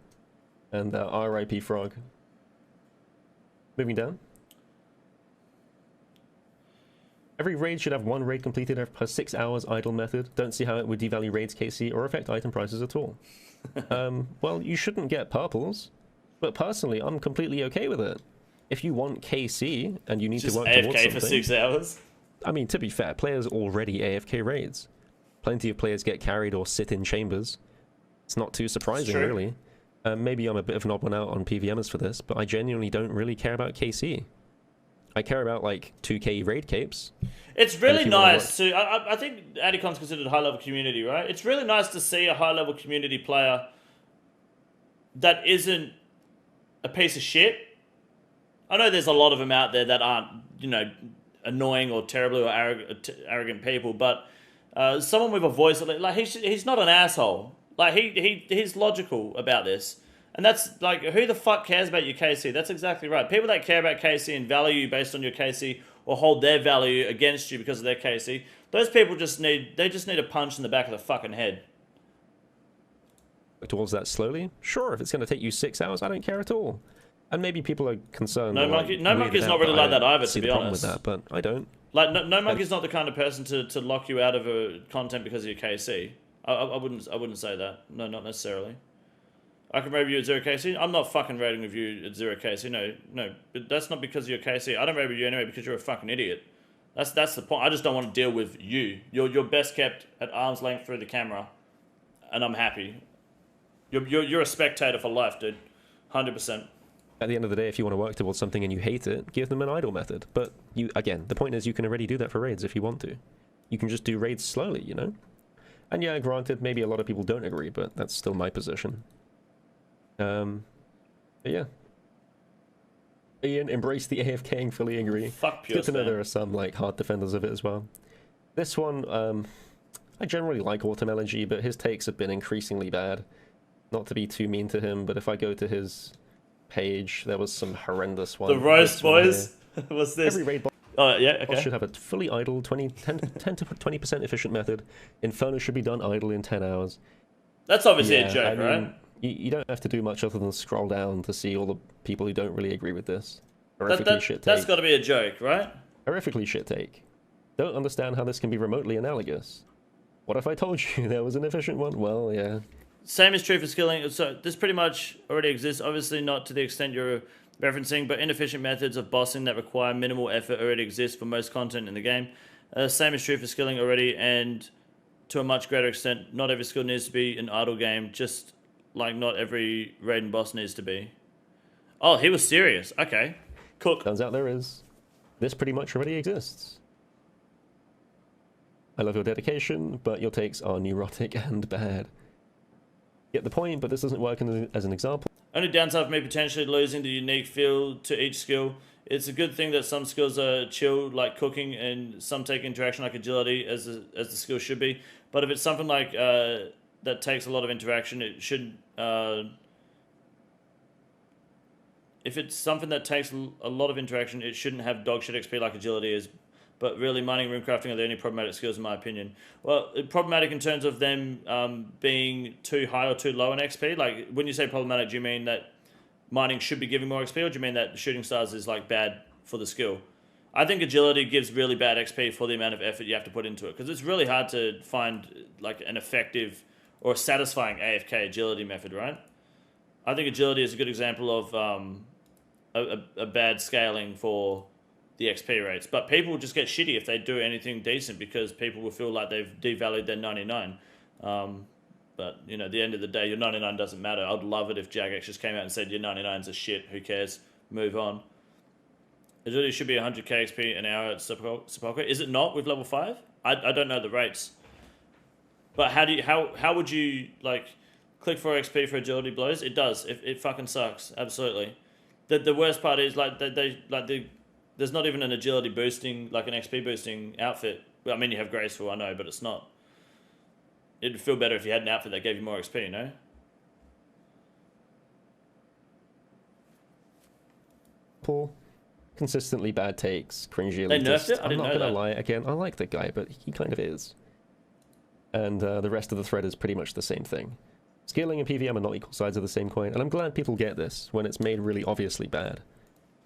And RIP Frog. Moving down. Every raid should have one raid completed per 6 hours idle method. Don't see how it would devalue raids KC or affect item prices at all. Well, you shouldn't get purples, but personally, I'm completely okay with it. If you want KC and you need
just
to work
AFK
towards something,
for 6 hours.
I mean, to be fair, players already AFK raids. Plenty of players get carried or sit in chambers. It's not too surprising, really. Maybe I'm a bit of an odd one out on PVMers for this, but I genuinely don't really care about KC. I care about like 2k raid capes.
It's really nice to. I think Adicon's considered a high-level community, right? It's really nice to see a high-level community player that isn't a piece of shit. I know there's a lot of them out there that aren't, you know, annoying or terribly or arrogant people, but someone with a voice, like he's not an asshole. Like he's logical about this. And that's, like, who the fuck cares about your KC? That's exactly right. People that care about KC and value you based on your KC or hold their value against you because of their KC, those people just need a punch in the back of the fucking head.
Towards that slowly? Sure, if it's going to take you 6 hours, I don't care at all. And maybe people are concerned.
No Monkey's not really like that either, to be honest.
With that, but I don't.
Like, no Monkey's not the kind of person to lock you out of a content because of your KC. I wouldn't say that. No, not necessarily. I can rate you at 0 KC. I'm not fucking rating with you at 0 KC. No, but that's not because of your KC. I don't rate with you anyway because you're a fucking idiot. That's the point. I just don't want to deal with you. You're best kept at arm's length through the camera, and I'm happy. You're a spectator for life, dude. 100%.
At the end of the day, if you want to work towards something and you hate it, give them an idle method. But again, the point is you can already do that for raids if you want to. You can just do raids slowly, you know? And yeah, granted, maybe a lot of people don't agree, but that's still my position. But yeah. Ian, embrace the AFKing, fully agree.
Fuck pure
Good to know there are some like hard defenders of it as well. This one, I generally like Autumn but his takes have been increasingly bad. Not to be too mean to him, but if I go to his page, there was some horrendous one.
The roast boys? What's this?
Every raid
yeah, okay.
Should have a fully idle 10 to 20% efficient method. Inferno should be done idle in 10 hours.
That's obviously a joke, right?
You don't have to do much other than scroll down to see all the people who don't really agree with this. Horrifically shit take.
That's got to be a joke, right?
Horrifically shit take. Don't understand how this can be remotely analogous. What if I told you there was an efficient one? Well, yeah.
Same is true for skilling. So this pretty much already exists. Obviously not to the extent you're referencing, but inefficient methods of bossing that require minimal effort already exist for most content in the game. Same is true for skilling already, and to a much greater extent, not every skill needs to be an idle game, just like not every raid and boss needs to be. Oh, he was serious. Okay. Cook.
Turns out there is. This pretty much already exists. I love your dedication, but your takes are neurotic and bad. Get the point, but this doesn't work as an example.
Only downside for me potentially losing the unique feel to each skill. It's a good thing that some skills are chill, like cooking, and some take interaction like agility, as the skill should be. But if it's something like that takes a lot of interaction, it should. If it's something that takes a lot of interaction, it shouldn't have dogshit XP like agility is. But really, mining and runecrafting are the only problematic skills in my opinion. Well, problematic in terms of them being too high or too low in XP. Like, when you say problematic, do you mean that mining should be giving more XP, or do you mean that shooting stars is like bad for the skill? I think agility gives really bad XP for the amount of effort you have to put into it, because it's really hard to find like an effective or a satisfying AFK agility method, right? I think agility is a good example of a bad scaling for the XP rates, but people will just get shitty if they do anything decent, because people will feel like they've devalued their 99. But, you know, at the end of the day, your 99 doesn't matter. I'd love it if Jagex just came out and said, your 99's a shit, who cares? Move on. Agility should be 100k XP an hour at Sepulchre. Is it not with level 5? I don't know the rates. But how would you, like, click for XP for agility blows? It does. It fucking sucks. Absolutely. The worst part is, like, there's not even an agility boosting, like an XP boosting outfit. Well, I mean, you have Graceful, I know, but it's not. It'd feel better if you had an outfit that gave you more XP, you know?
Paul, consistently bad takes, cringy.
They nerfed it? I didn't know that.
I'm not gonna lie, again, I like the guy, but he kind of is. And the rest of the thread is pretty much the same thing. Scaling and PVM are not equal sides of the same coin, and I'm glad people get this when it's made really obviously bad.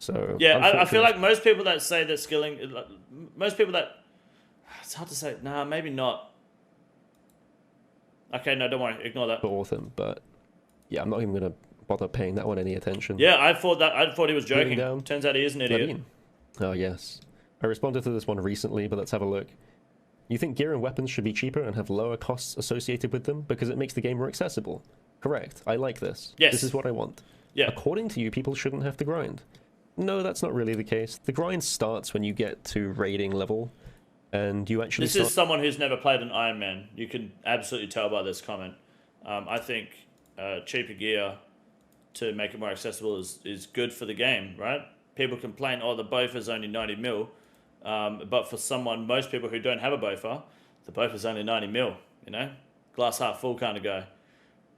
So
yeah, I feel like most people that say that skilling, most people that, it's hard to say. Nah, maybe not. Okay, no, don't worry, ignore that.
Awesome, but yeah, I'm not even gonna bother paying that one any attention.
Yeah, I thought he was joking. Turns out he is an idiot.
Oh yes, I responded to this one recently, but let's have a look. You think gear and weapons should be cheaper and have lower costs associated with them because it makes the game more accessible? Correct. I like this.
Yes.
This is what I want.
Yeah.
According to you, people shouldn't have to grind. No, that's not really the case. The grind starts when you get to raiding level, and you actually.
This is someone who's never played an Ironman. You can absolutely tell by this comment. I think cheaper gear to make it more accessible is good for the game, right? People complain, oh, the Bofa's only 90 mil, but for most people who don't have a Bofa, the Bofa's only 90 mil. You know, glass half full kind of guy.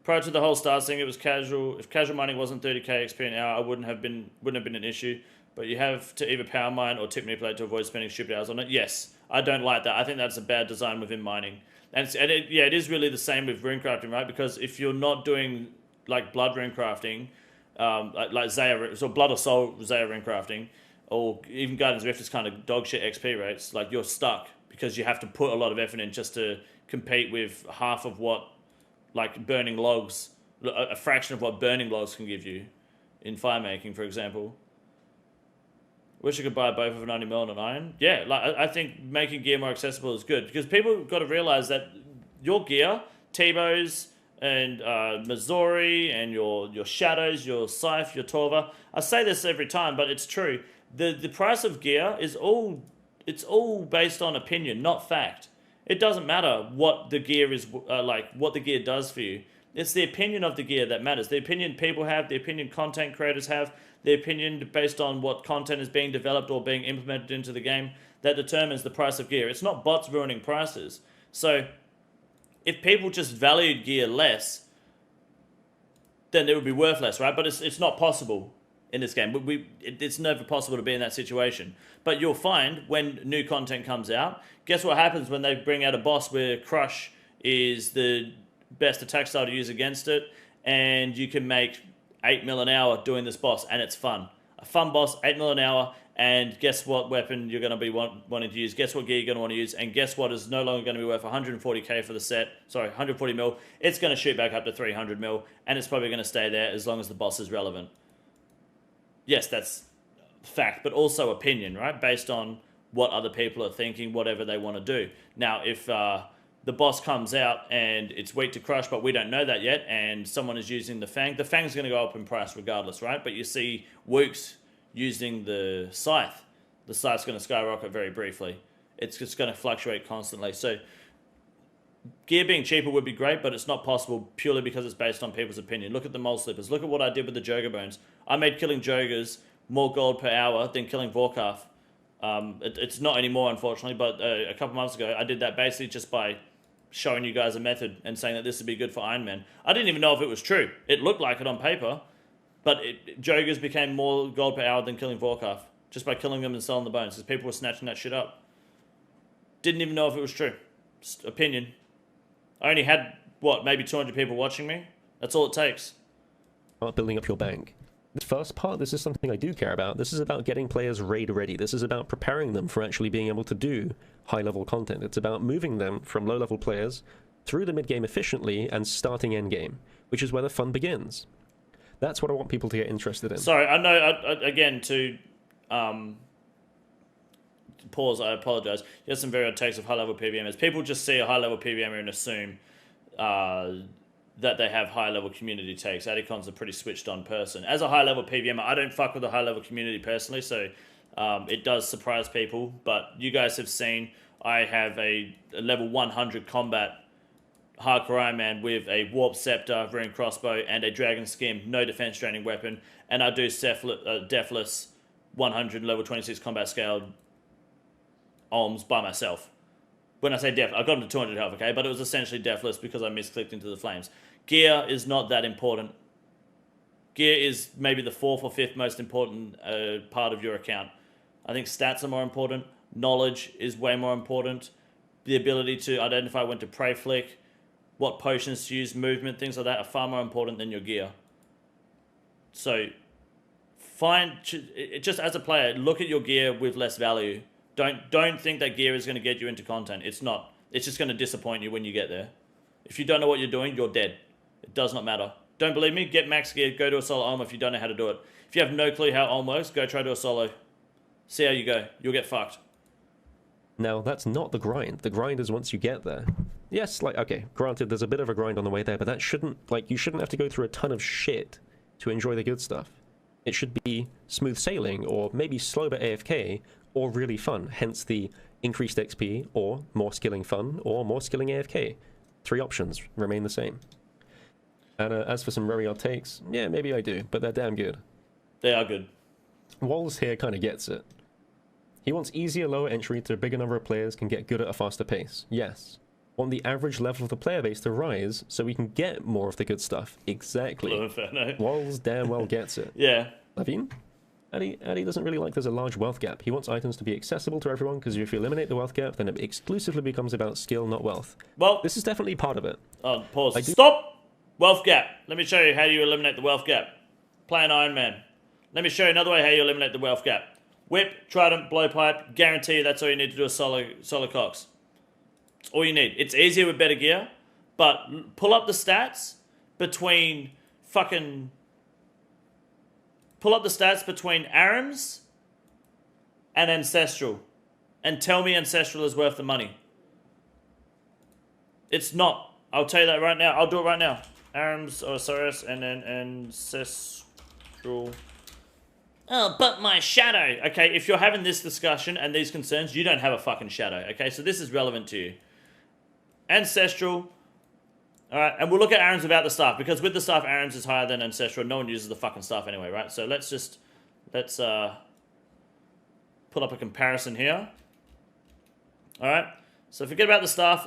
Prior to the whole stars thing, it was casual. If casual mining wasn't 30k XP an hour, I wouldn't have been an issue. But you have to either power mine or tip manipulate to avoid spending stupid hours on it. Yes, I don't like that. I think that's a bad design within mining. And it is really the same with runecrafting, right? Because if you're not doing like blood runecrafting, like Zaya, so blood or soul Zaya runecrafting, or even Guardians Rift is kind of dog shit XP rates, like you're stuck because you have to put a lot of effort in just to compete with half of what, like burning logs, a fraction of what burning logs can give you in fire making, for example. Wish I could buy both of 90 mil and an iron. Yeah, like I think making gear more accessible is good, because people got to realize that your gear, T-bows and Missouri and your shadows, your scythe, your Torva. I say this every time, but it's true. The price of gear is all based on opinion, not fact. It doesn't matter what the gear is what the gear does for you. It's the opinion of the gear that matters. The opinion people have, the opinion content creators have, the opinion based on what content is being developed or being implemented into the game that determines the price of gear. It's not bots ruining prices. So if people just valued gear less, then it would be worth less, right? But it's not possible in this game. It's never possible to be in that situation. But you'll find when new content comes out, guess what happens when they bring out a boss where Crush is the best attack style to use against it, and you can make 8 mil an hour doing this boss, and it's fun. a fun boss, 8 mil an hour, and guess what weapon you're going to be wanting to use, guess what gear you're going to want to use, and guess what is no longer going to be worth 140k for the set, sorry, 140 mil, it's going to shoot back up to 300 mil, and it's probably going to stay there as long as the boss is relevant. Yes, that's fact, but also opinion, right? Based on what other people are thinking, whatever they want to do. Now, if the boss comes out and it's weak to crush, but we don't know that yet, and someone is using the fang's going to go up in price regardless, right? But you see Wooks using the scythe's going to skyrocket very briefly. It's just going to fluctuate constantly. So gear being cheaper would be great, but it's not possible purely because it's based on people's opinion. Look at the mold slippers. Look at what I did with the Joga bones. I made killing Jogas more gold per hour than killing Vorkaf. It's not anymore, unfortunately, but a couple months ago, I did that basically just by showing you guys a method and saying that this would be good for Ironman. I didn't even know if it was true. It looked like it on paper, but Jogas became more gold per hour than killing Vorkaf just by killing them and selling the bones because people were snatching that shit up. Didn't even know if it was true. Just opinion. I only had, what, maybe 200 people watching me? That's all it takes.
Start building up your bank. This first part, this is something I do care about. This is about getting players raid ready. This is about preparing them for actually being able to do high-level content. It's about moving them from low-level players through the mid-game efficiently and starting end-game, which is where the fun begins. That's what I want people to get interested in.
Sorry, I know, again, to pause, I apologize. You have some very odd takes of high-level PVMers. People just see a high-level PVMer and assume that they have high-level community takes. Adicon's a pretty switched-on person. As a high-level PVMer, I don't fuck with the high-level community personally, so it does surprise people. But you guys have seen I have a level 100 combat hardcore Ironman with a Warp Scepter, Rune Crossbow, and a Dragon Skim, no defense draining weapon, and I do Deathless 100 level 26 combat scaled Olms by myself. When I say death, I got him to 200 health, okay? But it was essentially deathless because I misclicked into the flames. Gear is not that important. Gear is maybe the 4th or 5th most important part of your account. I think stats are more important. Knowledge is way more important. The ability to identify when to prey flick, what potions to use, movement, things like that are far more important than your gear. So, just as a player, look at your gear with less value. Don't think that gear is going to get you into content. It's not. It's just going to disappoint you when you get there. If you don't know what you're doing, you're dead. It does not matter. Don't believe me? Get max gear, go to a solo Olm if you don't know how to do it. If you have no clue how Olm works, go try to do a solo. See how you go. You'll get fucked.
Now, that's not the grind. The grind is once you get there. Yes, like, okay, granted, there's a bit of a grind on the way there, but that shouldn't, like, you shouldn't have to go through a ton of shit to enjoy the good stuff. It should be smooth sailing, or maybe slow but AFK, or really fun, hence the increased XP, or more skilling fun, or more skilling AFK. 3 options remain the same. And as for some very odd takes, yeah, maybe I do, but they're damn good.
They are good.
Walls here kind of gets it. He wants easier lower entry so a bigger number of players can get good at a faster pace. Yes. Want the average level of the player base to rise so we can get more of the good stuff. Exactly. Walls damn well gets it.
Yeah.
Lavine? Addy doesn't really like there's a large wealth gap. He wants items to be accessible to everyone, because if you eliminate the wealth gap, then it exclusively becomes about skill, not wealth.
Well,
this is definitely part of it.
Oh, pause. Stop! Wealth gap. Let me show you how you eliminate the wealth gap. Play an Ironman. Let me show you another way how you eliminate the wealth gap. Whip, trident, blowpipe, guarantee you that's all you need to do a solo cox. It's all you need. It's easier with better gear, but pull up the stats between fucking... Pull up the stats between ARAMs and Ancestral, and tell me Ancestral is worth the money. It's not. I'll tell you that right now. I'll do it right now. ARAMs, osrs, and then Ancestral. Oh, but my shadow. Okay, if you're having this discussion and these concerns, you don't have a fucking shadow. Okay, so this is relevant to you. Ancestral. Alright, and we'll look at ARAMs without the staff, because with the staff, ARAMs is higher than Ancestral. No one uses the fucking staff anyway, right? So let's put up a comparison here. Alright, so forget about the staff.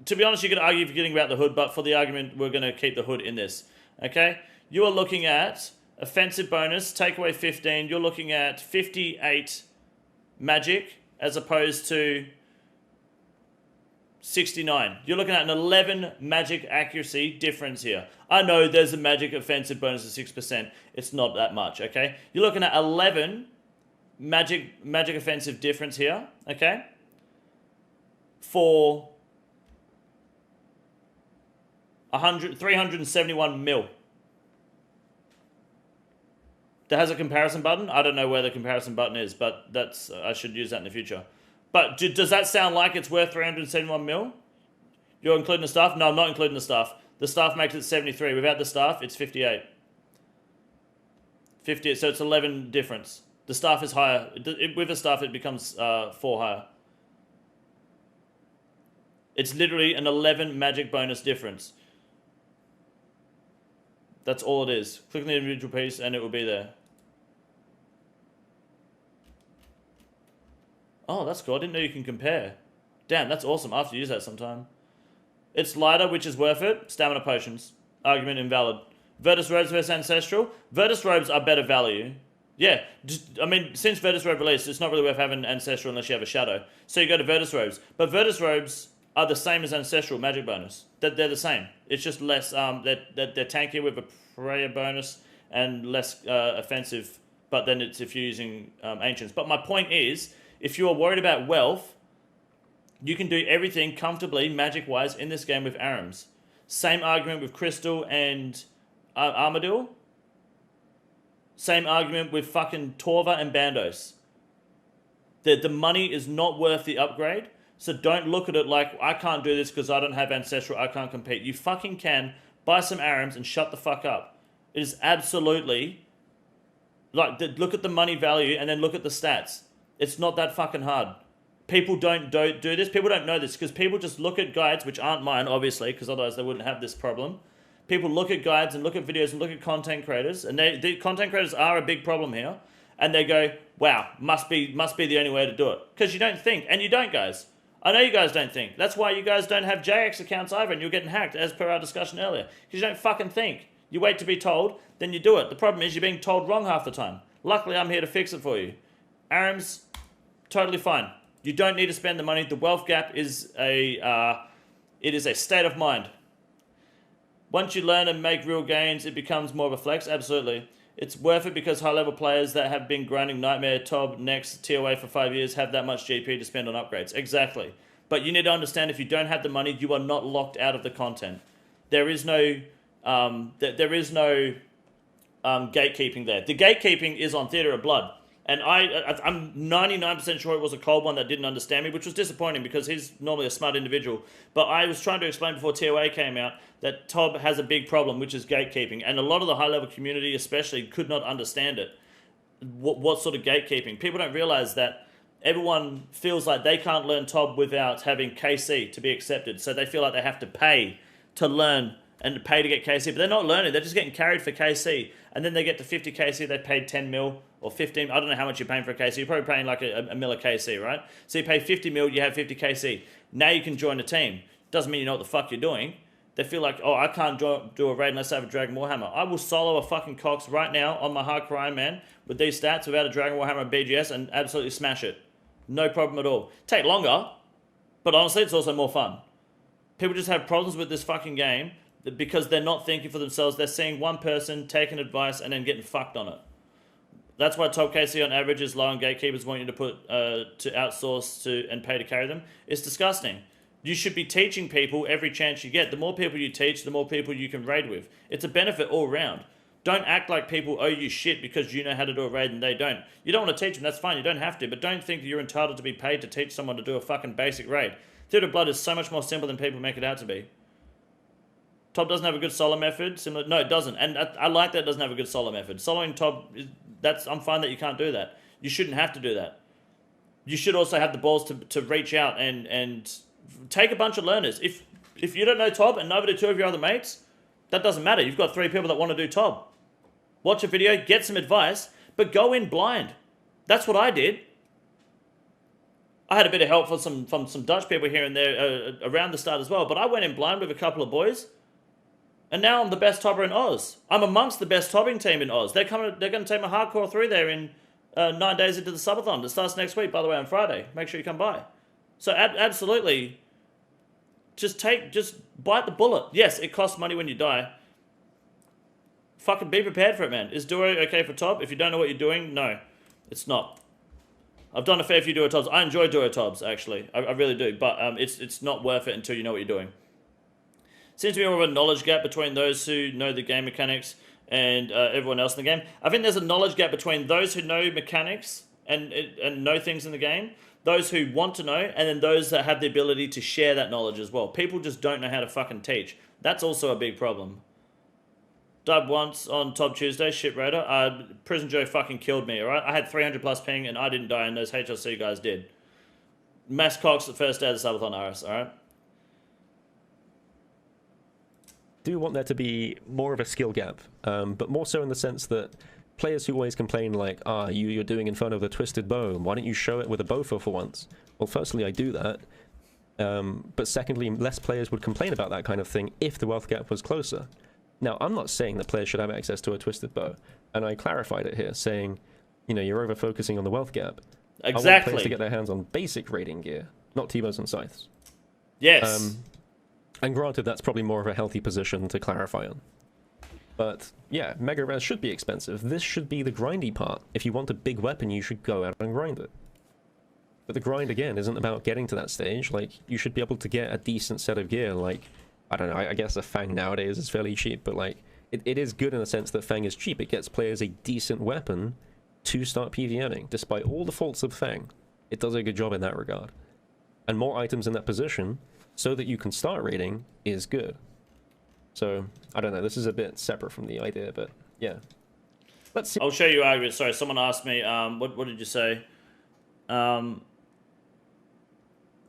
To be honest, you could argue forgetting about the hood, but for the argument, we're going to keep the hood in this. Okay, you are looking at offensive bonus, take away 15. You're looking at 58 magic, as opposed to 69. You're looking at an 11 magic accuracy difference here. I know there's a magic offensive bonus of 6%. It's not that much, okay? You're looking at 11 magic offensive difference here, okay? For 371 mil. That has a comparison button. I don't know where the comparison button is, but that's I should use that in the future. But does that sound like it's worth 371 mil? You're including the staff? No, I'm not including the staff. The staff makes it 73. Without the staff, it's 58. 50, so it's 11 difference. The staff is higher. With the staff, it becomes 4 higher. It's literally an 11 magic bonus difference. That's all it is. Click on the individual piece and it will be there. Oh, that's cool. I didn't know you can compare. Damn, that's awesome. I have to use that sometime. It's lighter, which is worth it. Stamina potions. Argument invalid. Virtus robes versus ancestral. Virtus robes are better value. Yeah, I mean, since Virtus robe released, it's not really worth having ancestral unless you have a shadow. So you go to Virtus robes. But Virtus robes are the same as ancestral magic bonus. They're the same. It's just less, they're tankier with a prayer bonus and less offensive. But then it's if you're using ancients. But my point is, if you are worried about wealth, you can do everything comfortably, magic-wise, in this game with Arams. Same argument with Crystal and Armadillo. Same argument with fucking Torva and Bandos. The money is not worth the upgrade, so don't look at it like, I can't do this because I don't have Ancestral, I can't compete. You fucking can. Buy some Arams and shut the fuck up. It is absolutely... Like, look at the money value and then look at the stats. It's not that fucking hard. People don't do this. People don't know this because people just look at guides, which aren't mine, obviously, because otherwise they wouldn't have this problem. People look at guides and look at videos and look at content creators, and the content creators are a big problem here. And they go, wow, must be the only way to do it. Because you don't think, and you don't, guys. I know you guys don't think. That's why you guys don't have Jagex accounts either, and you're getting hacked, as per our discussion earlier. Because you don't fucking think. You wait to be told, then you do it. The problem is you're being told wrong half the time. Luckily, I'm here to fix it for you. Arams, totally fine. You don't need to spend the money. The wealth gap is it is a state of mind. Once you learn and make real gains, it becomes more of a flex. Absolutely. It's worth it because high-level players that have been grinding Nightmare, Tob, Next, TOA for 5 years have that much GP to spend on upgrades. Exactly. But you need to understand if you don't have the money, you are not locked out of the content. There is no gatekeeping there. The gatekeeping is on Theatre of Blood. And I'm 99% sure it was a cold one that didn't understand me, which was disappointing because he's normally a smart individual. But I was trying to explain before TOA came out that Tob has a big problem, which is gatekeeping. And a lot of the high-level community especially could not understand it. What sort of gatekeeping? People don't realize that everyone feels like they can't learn Tob without having KC to be accepted. So they feel like they have to pay to learn and to pay to get KC. But they're not learning. They're just getting carried for KC. And then they get to 50 KC, they paid 10 mil. Or 15, I don't know how much you're paying for a KC. You're probably paying like a mil a KC, right? So you pay 50 mil, you have 50 KC. Now you can join a team. Doesn't mean you know what the fuck you're doing. They feel like, oh, I can't do a raid unless I have a Dragon Warhammer. I will solo a fucking Cox right now on my Hardcore Ironman with these stats without a Dragon Warhammer and BGS and absolutely smash it. No problem at all. Take longer, but honestly, it's also more fun. People just have problems with this fucking game because they're not thinking for themselves. They're seeing one person taking advice and then getting fucked on it. That's why top KC on average is low and gatekeepers want you to put to outsource to and pay to carry them. It's disgusting. You should be teaching people every chance you get. The more people you teach, the more people you can raid with. It's a benefit all round. Don't act like people owe you shit because you know how to do a raid and they don't. You don't want to teach them, that's fine, you don't have to, but don't think you're entitled to be paid to teach someone to do a fucking basic raid. Theatre of Blood is so much more simple than people make it out to be. Tob doesn't have a good solo method. Similar, no, it doesn't. And I like that it doesn't have a good solo method. Soloing Tob, I'm fine that you can't do that. You shouldn't have to do that. You should also have the balls to reach out and take a bunch of learners. If you don't know Tob and neither do two of your other mates, that doesn't matter. You've got 3 people that want to do Tob. Watch a video, get some advice, but go in blind. That's what I did. I had a bit of help from some Dutch people here and there around the start as well, but I went in blind with a couple of boys. And now I'm the best tobber in Oz. I'm amongst the best tobbing team in Oz. They're going to take my hardcore through there in 9 days into the subathon. It starts next week, by the way, on Friday. Make sure you come by. So absolutely, just bite the bullet. Yes, it costs money when you die. Fucking be prepared for it, man. Is duo okay for top? If you don't know what you're doing, no, it's not. I've done a fair few duo tobs. I enjoy duo tobs, actually. I really do. But it's not worth it until you know what you're doing. Seems to be more of a knowledge gap between those who know the game mechanics and everyone else in the game. I think there's a knowledge gap between those who know mechanics and know things in the game, those who want to know, and then those that have the ability to share that knowledge as well. People just don't know how to fucking teach. That's also a big problem. Dub once on Top Tuesday, shit raider. Prison Joe fucking killed me, alright? I had 300 plus ping and I didn't die and those HLC guys did. Mass Cox the first day of the subathon RS, alright?
Do want there to be more of a skill gap, but more so in the sense that players who always complain like, you're doing Inferno with a twisted bow, why don't you show it with a bofo for once? Well, firstly, I do that, but secondly, less players would complain about that kind of thing if the wealth gap was closer. Now, I'm not saying that players should have access to a twisted bow, and I clarified it here, saying, you know, you're over-focusing on the wealth gap.
Exactly.
I want players to get their hands on basic raiding gear, not T-bows and scythes.
Yes.
And granted, that's probably more of a healthy position to clarify on. But, yeah, Mega Res should be expensive. This should be the grindy part. If you want a big weapon, you should go out and grind it. But the grind, again, isn't about getting to that stage. Like, you should be able to get a decent set of gear, like, I don't know, I guess a Fang nowadays is fairly cheap, but, like, it is good in the sense that Fang is cheap. It gets players a decent weapon to start PvMing. Despite all the faults of Fang, it does a good job in that regard. And more items in that position, so that you can start raiding, is good. So, I don't know, this is a bit separate from the idea, but yeah. Let's see.
I'll show you arguments. Sorry, someone asked me, what did you say? Trying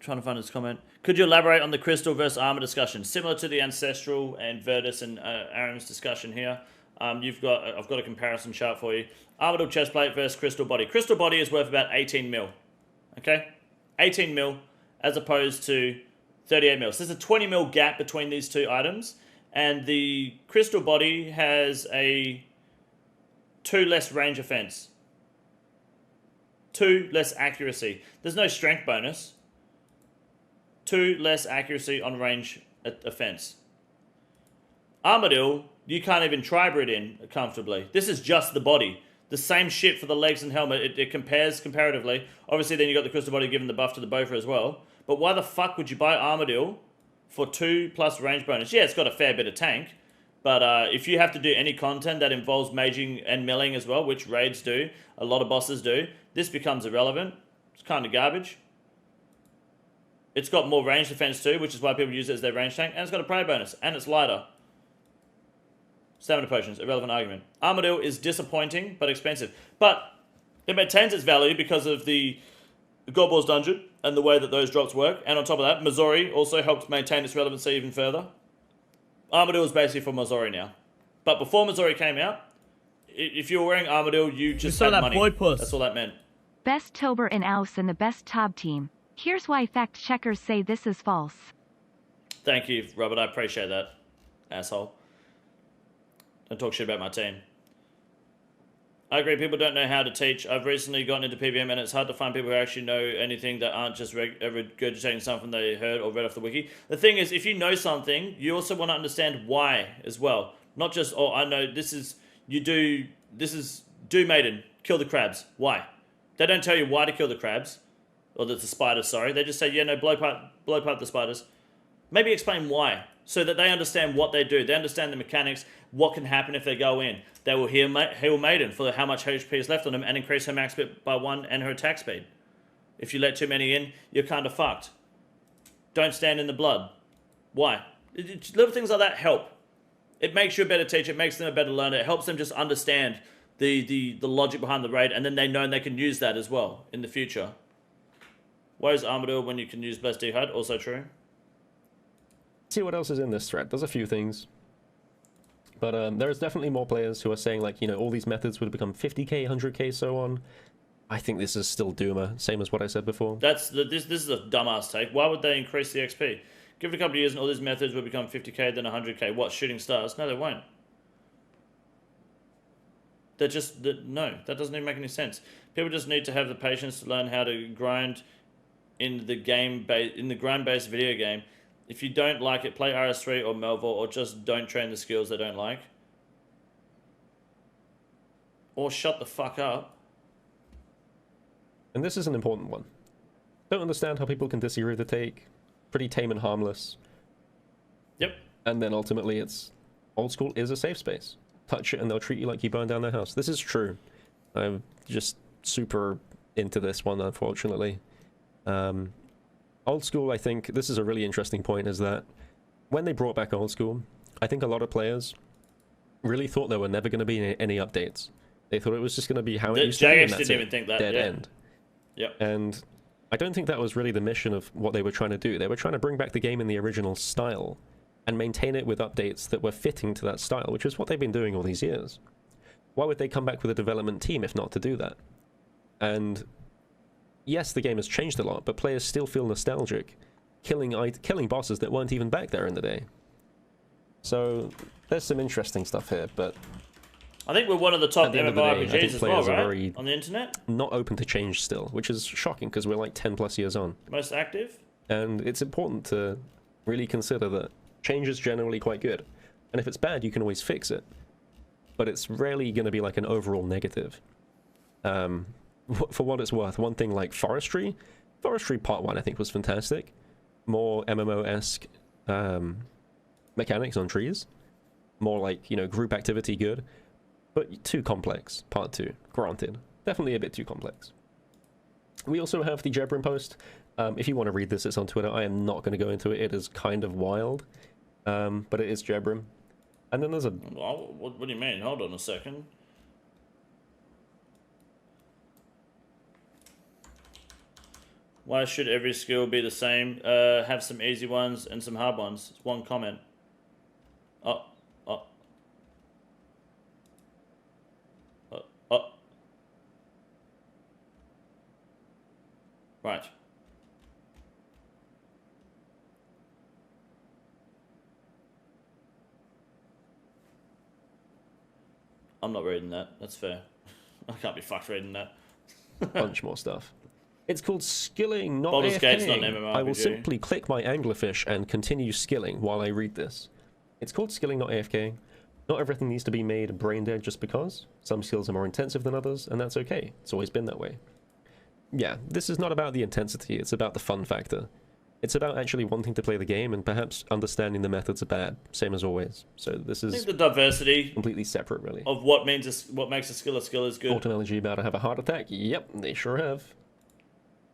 to find this comment. Could you elaborate on the crystal versus armor discussion? Similar to the Ancestral and Virtus and Aaron's discussion here. I've got a comparison chart for you. Armored chestplate versus crystal body. Crystal body is worth about 18 mil. Okay? 18 mil as opposed to 38 mil. So there's a 20 mil gap between these two items. And the crystal body has a 2 less range offense. 2 less accuracy. There's no strength bonus. 2 less accuracy on range offense. Armadillo, you can't even tri-brid in comfortably. This is just the body. The same shit for the legs and helmet. It compares comparatively. Obviously, then you got the crystal body giving the buff to the Bofra as well. But why the fuck would you buy Armadillo for 2 plus range bonus? Yeah, it's got a fair bit of tank. But if you have to do any content that involves maging and milling as well, which raids do, a lot of bosses do, this becomes irrelevant. It's kind of garbage. It's got more range defense too, which is why people use it as their range tank. And it's got a prey bonus. And it's lighter. Stamina potions, irrelevant argument. Armadillo is disappointing, but expensive. But it maintains its value because of the God Balls dungeon and the way that those drops work. And on top of that, Missouri also helps maintain its relevancy even further. Armadillo is basically for Missouri now. But before Missouri came out, if you were wearing Armadillo, you just had money. Boy puss. That's all that meant.
Best Tober in AWST and the best Tob team. Here's why fact checkers say this is false.
Thank you, Robert. I appreciate that, asshole. Don't talk shit about my team. I agree, people don't know how to teach. I've recently gotten into PVM and it's hard to find people who actually know anything that aren't just regurgitating something they heard or read off the wiki. The thing is, if you know something, you also want to understand why as well. Not just, oh, I know this is do maiden, kill the crabs. Why? They don't tell you why to kill the crabs. Or the spiders, sorry. They just say, yeah, no, blow pipe the spiders. Maybe explain why, so that they understand what they do. They understand the mechanics, what can happen if they go in. They will heal Maiden for how much HP is left on them and increase her max bit by 1 and her attack speed. If you let too many in, you're kind of fucked. Don't stand in the blood. Why? Little things like that help. It makes you a better teacher. It makes them a better learner. It helps them just understand the logic behind the raid, and then they know and they can use that as well in the future. Why is Armadillo when you can use Blessed Dehyd? Also true.
See what else is in this thread. There's a few things. But there's definitely more players who are saying, like, you know, all these methods would become 50k, 100k, so on. I think this is still Doomer, same as what I said before.
This is a dumbass take. Why would they increase the XP? Give it a couple of years and all these methods would become 50k, then 100k. What, shooting stars? No, they won't. No, that doesn't even make any sense. People just need to have the patience to learn how to grind in the grind-based video game. If you don't like it, play RS3 or Melville, or just don't train the skills they don't like. Or shut the fuck up.
And this is an important one. Don't understand how people can disagree with the take. Pretty tame and harmless.
Yep.
And then ultimately it's... Old School is a safe space. Touch it and they'll treat you like you burned down their house. This is true. I'm just super into this one, unfortunately. Old School, I think, this is a really interesting point, is that when they brought back Old School, I think a lot of players really thought there were never going to be any updates. They thought it was just going to be how it used to be, and
Jagex
that's
didn't even think that.
dead
Yeah.
end.
Yep.
And I don't think that was really the mission of what they were trying to do. They were trying to bring back the game in the original style and maintain it with updates that were fitting to that style, which is what they've been doing all these years. Why would they come back with a development team if not to do that? And yes, the game has changed a lot, but players still feel nostalgic, killing bosses that weren't even back there in the day. So there's some interesting stuff here, but
I think we're one of the top
at the end of the day, I think
MMORPGs as well,
players are
right?
very
On the internet?
not open to change still, which is shocking because we're like 10 plus years on.
Most active?
And it's important to really consider that change is generally quite good. And if it's bad, you can always fix it. But it's rarely going to be like an overall negative. For what it's worth, one thing like Forestry Part 1 I think was fantastic. More MMO-esque mechanics on trees. More like, you know, group activity good. But too complex, Part 2, granted. Definitely a bit too complex. We also have the Jebrim post. If you want to read this, it's on Twitter. I am not going to go into it. It is kind of wild. But it is Jebrim. And then there's a...
Well, what do you mean? Hold on a second. Why should every skill be the same? Have some easy ones and some hard ones. It's one comment. Oh. Right. I'm not reading that. That's fair. I can't be fucked reading that.
bunch more stuff. It's called skilling, not
Baldur's Gate's
AFKing.
not an MMORPG.
I will simply click my anglerfish and continue skilling while I read this. It's called skilling, not AFKing. Not everything needs to be made brain dead just because. Some skills are more intensive than others, and that's okay. It's always been that way. Yeah, this is not about the intensity, it's about the fun factor. It's about actually wanting to play the game and perhaps understanding the methods are bad, same as always. So this
I
is
think the diversity
completely separate, really.
of what makes a skill is good.
Auto-analogy about to have a heart attack? Yep, they sure have.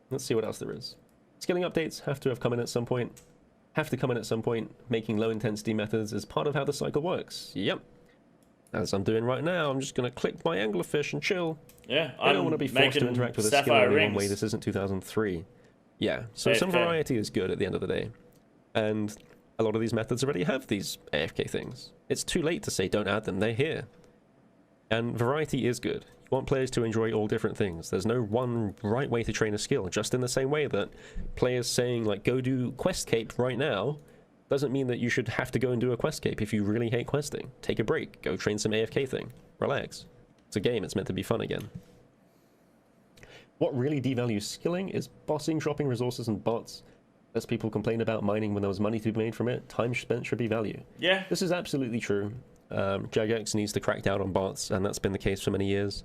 Let's see what else there is. Skilling updates have to come in at some point. Making low-intensity methods is part of how the cycle works. Yep. As I'm doing right now, I'm just going to click my anglerfish and chill.
Yeah,
I don't want to be forced to interact with a skill only one way. This isn't 2003. Yeah, so some variety is good at the end of the day. And a lot of these methods already have these AFK things. It's too late to say don't add them, they're here. And variety is good. You want players to enjoy all different things. There's no one right way to train a skill, just in the same way that players saying, like, go do quest cape right now, doesn't mean that you should have to go and do a quest cape if you really hate questing. Take a break, go train some AFK thing, relax. It's a game, it's meant to be fun again. What really devalues skilling is bossing, dropping resources and bots. As people complain about mining when there was money to be made from it, time spent should be value.
Yeah.
This is absolutely true. Jagex needs to crack down on bots, and that's been the case for many years.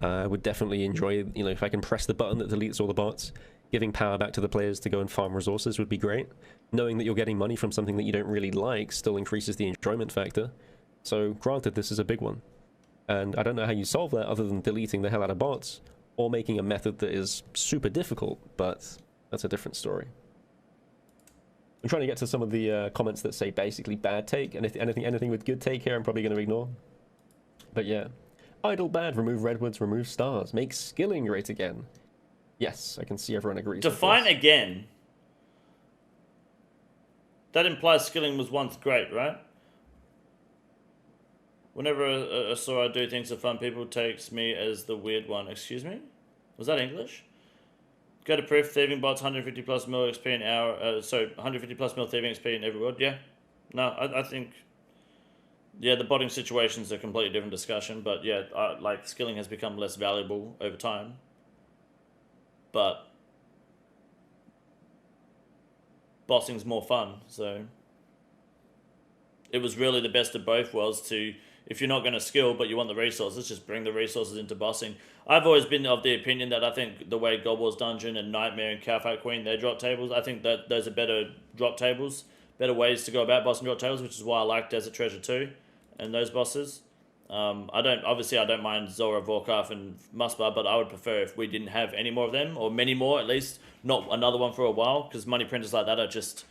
I would definitely enjoy, you know, if I can press the button that deletes all the bots, giving power back to the players to go and farm resources would be great. Knowing that you're getting money from something that you don't really like still increases the enjoyment factor. So, granted, this is a big one. And I don't know how you solve that other than deleting the hell out of bots, or making a method that is super difficult, but that's a different story. I'm trying to get to some of the comments that say basically bad take, and if anything with good take here, I'm probably going to ignore. But yeah. Idle bad, remove redwoods, remove stars, make skilling great again. Yes, I can see everyone agrees.
Define again. That implies skilling was once great, right? Whenever a Sora do things are fun, people takes me as the weird one. Excuse me? Was that English? Go to proof, thieving bots, 150 plus mil XP an hour. 150 plus mil thieving XP in every world. Yeah. No, I think... Yeah, the botting situation's a completely different discussion, but yeah, like, skilling has become less valuable over time. But... bossing's more fun. So it was really the best of both worlds to, if you're not going to skill but you want the resources, just bring the resources into bossing. I've always been of the opinion that I think the way God Wars Dungeon and Nightmare and Cowfight Queen, their drop tables, I think that those are better drop tables, better ways to go about bossing drop tables, which is why I like Desert Treasure 2 and those bosses. I don't mind Zora, Vorkaf and Muspar, but I would prefer if we didn't have any more of them, or many more at least, not another one for a while, because money printers like that are just,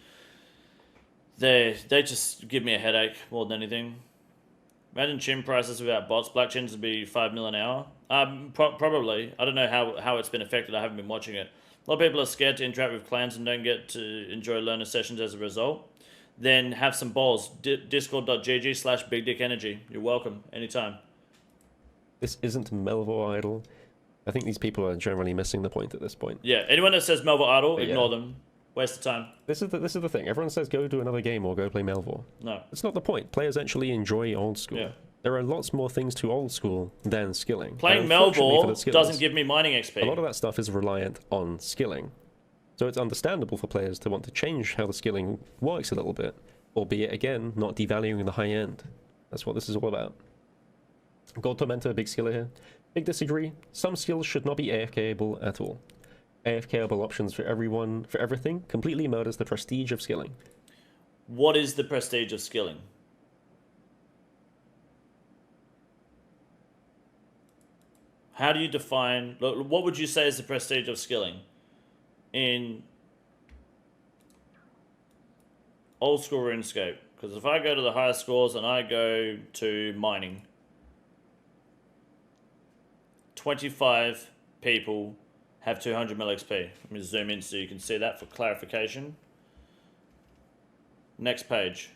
they just give me a headache more than anything. Imagine chin prices without bots. Black chins would be 5 mil an hour. Probably. I don't know how it's been affected. I haven't been watching it. A lot of people are scared to interact with clans and don't get to enjoy learner sessions as a result. Then have some balls. Discord.gg/BigDickEnergy. You're welcome. Anytime.
This isn't Melville Idol. I think these people are generally missing the point at this point.
Yeah, anyone that says Melville Idol,
But
ignore
yeah.
them. Waste of time.
This is the thing. Everyone says go do another game or go play Melville.
No.
It's not the point. Players actually enjoy old school.
Yeah.
There are lots more things to old school than skilling.
Playing
And unfortunately for
Melville
the skillers,
doesn't give me mining XP.
a lot of that stuff is reliant on skilling. So it's understandable for players to want to change how the skilling works a little bit, albeit again, not devaluing the high end. That's what this is all about. Gold Tormentor, big skiller here. Big disagree. Some skills should not be AFK-able at all. AFK-able options for everyone, for everything, completely murders the prestige of skilling.
What is the prestige of skilling? How do you define... What would you say is the prestige of skilling? In old school RuneScape. Because if I go to the highest scores and I go to mining, 25 people have 200 mil XP. Let me zoom in so you can see that for clarification. Next page.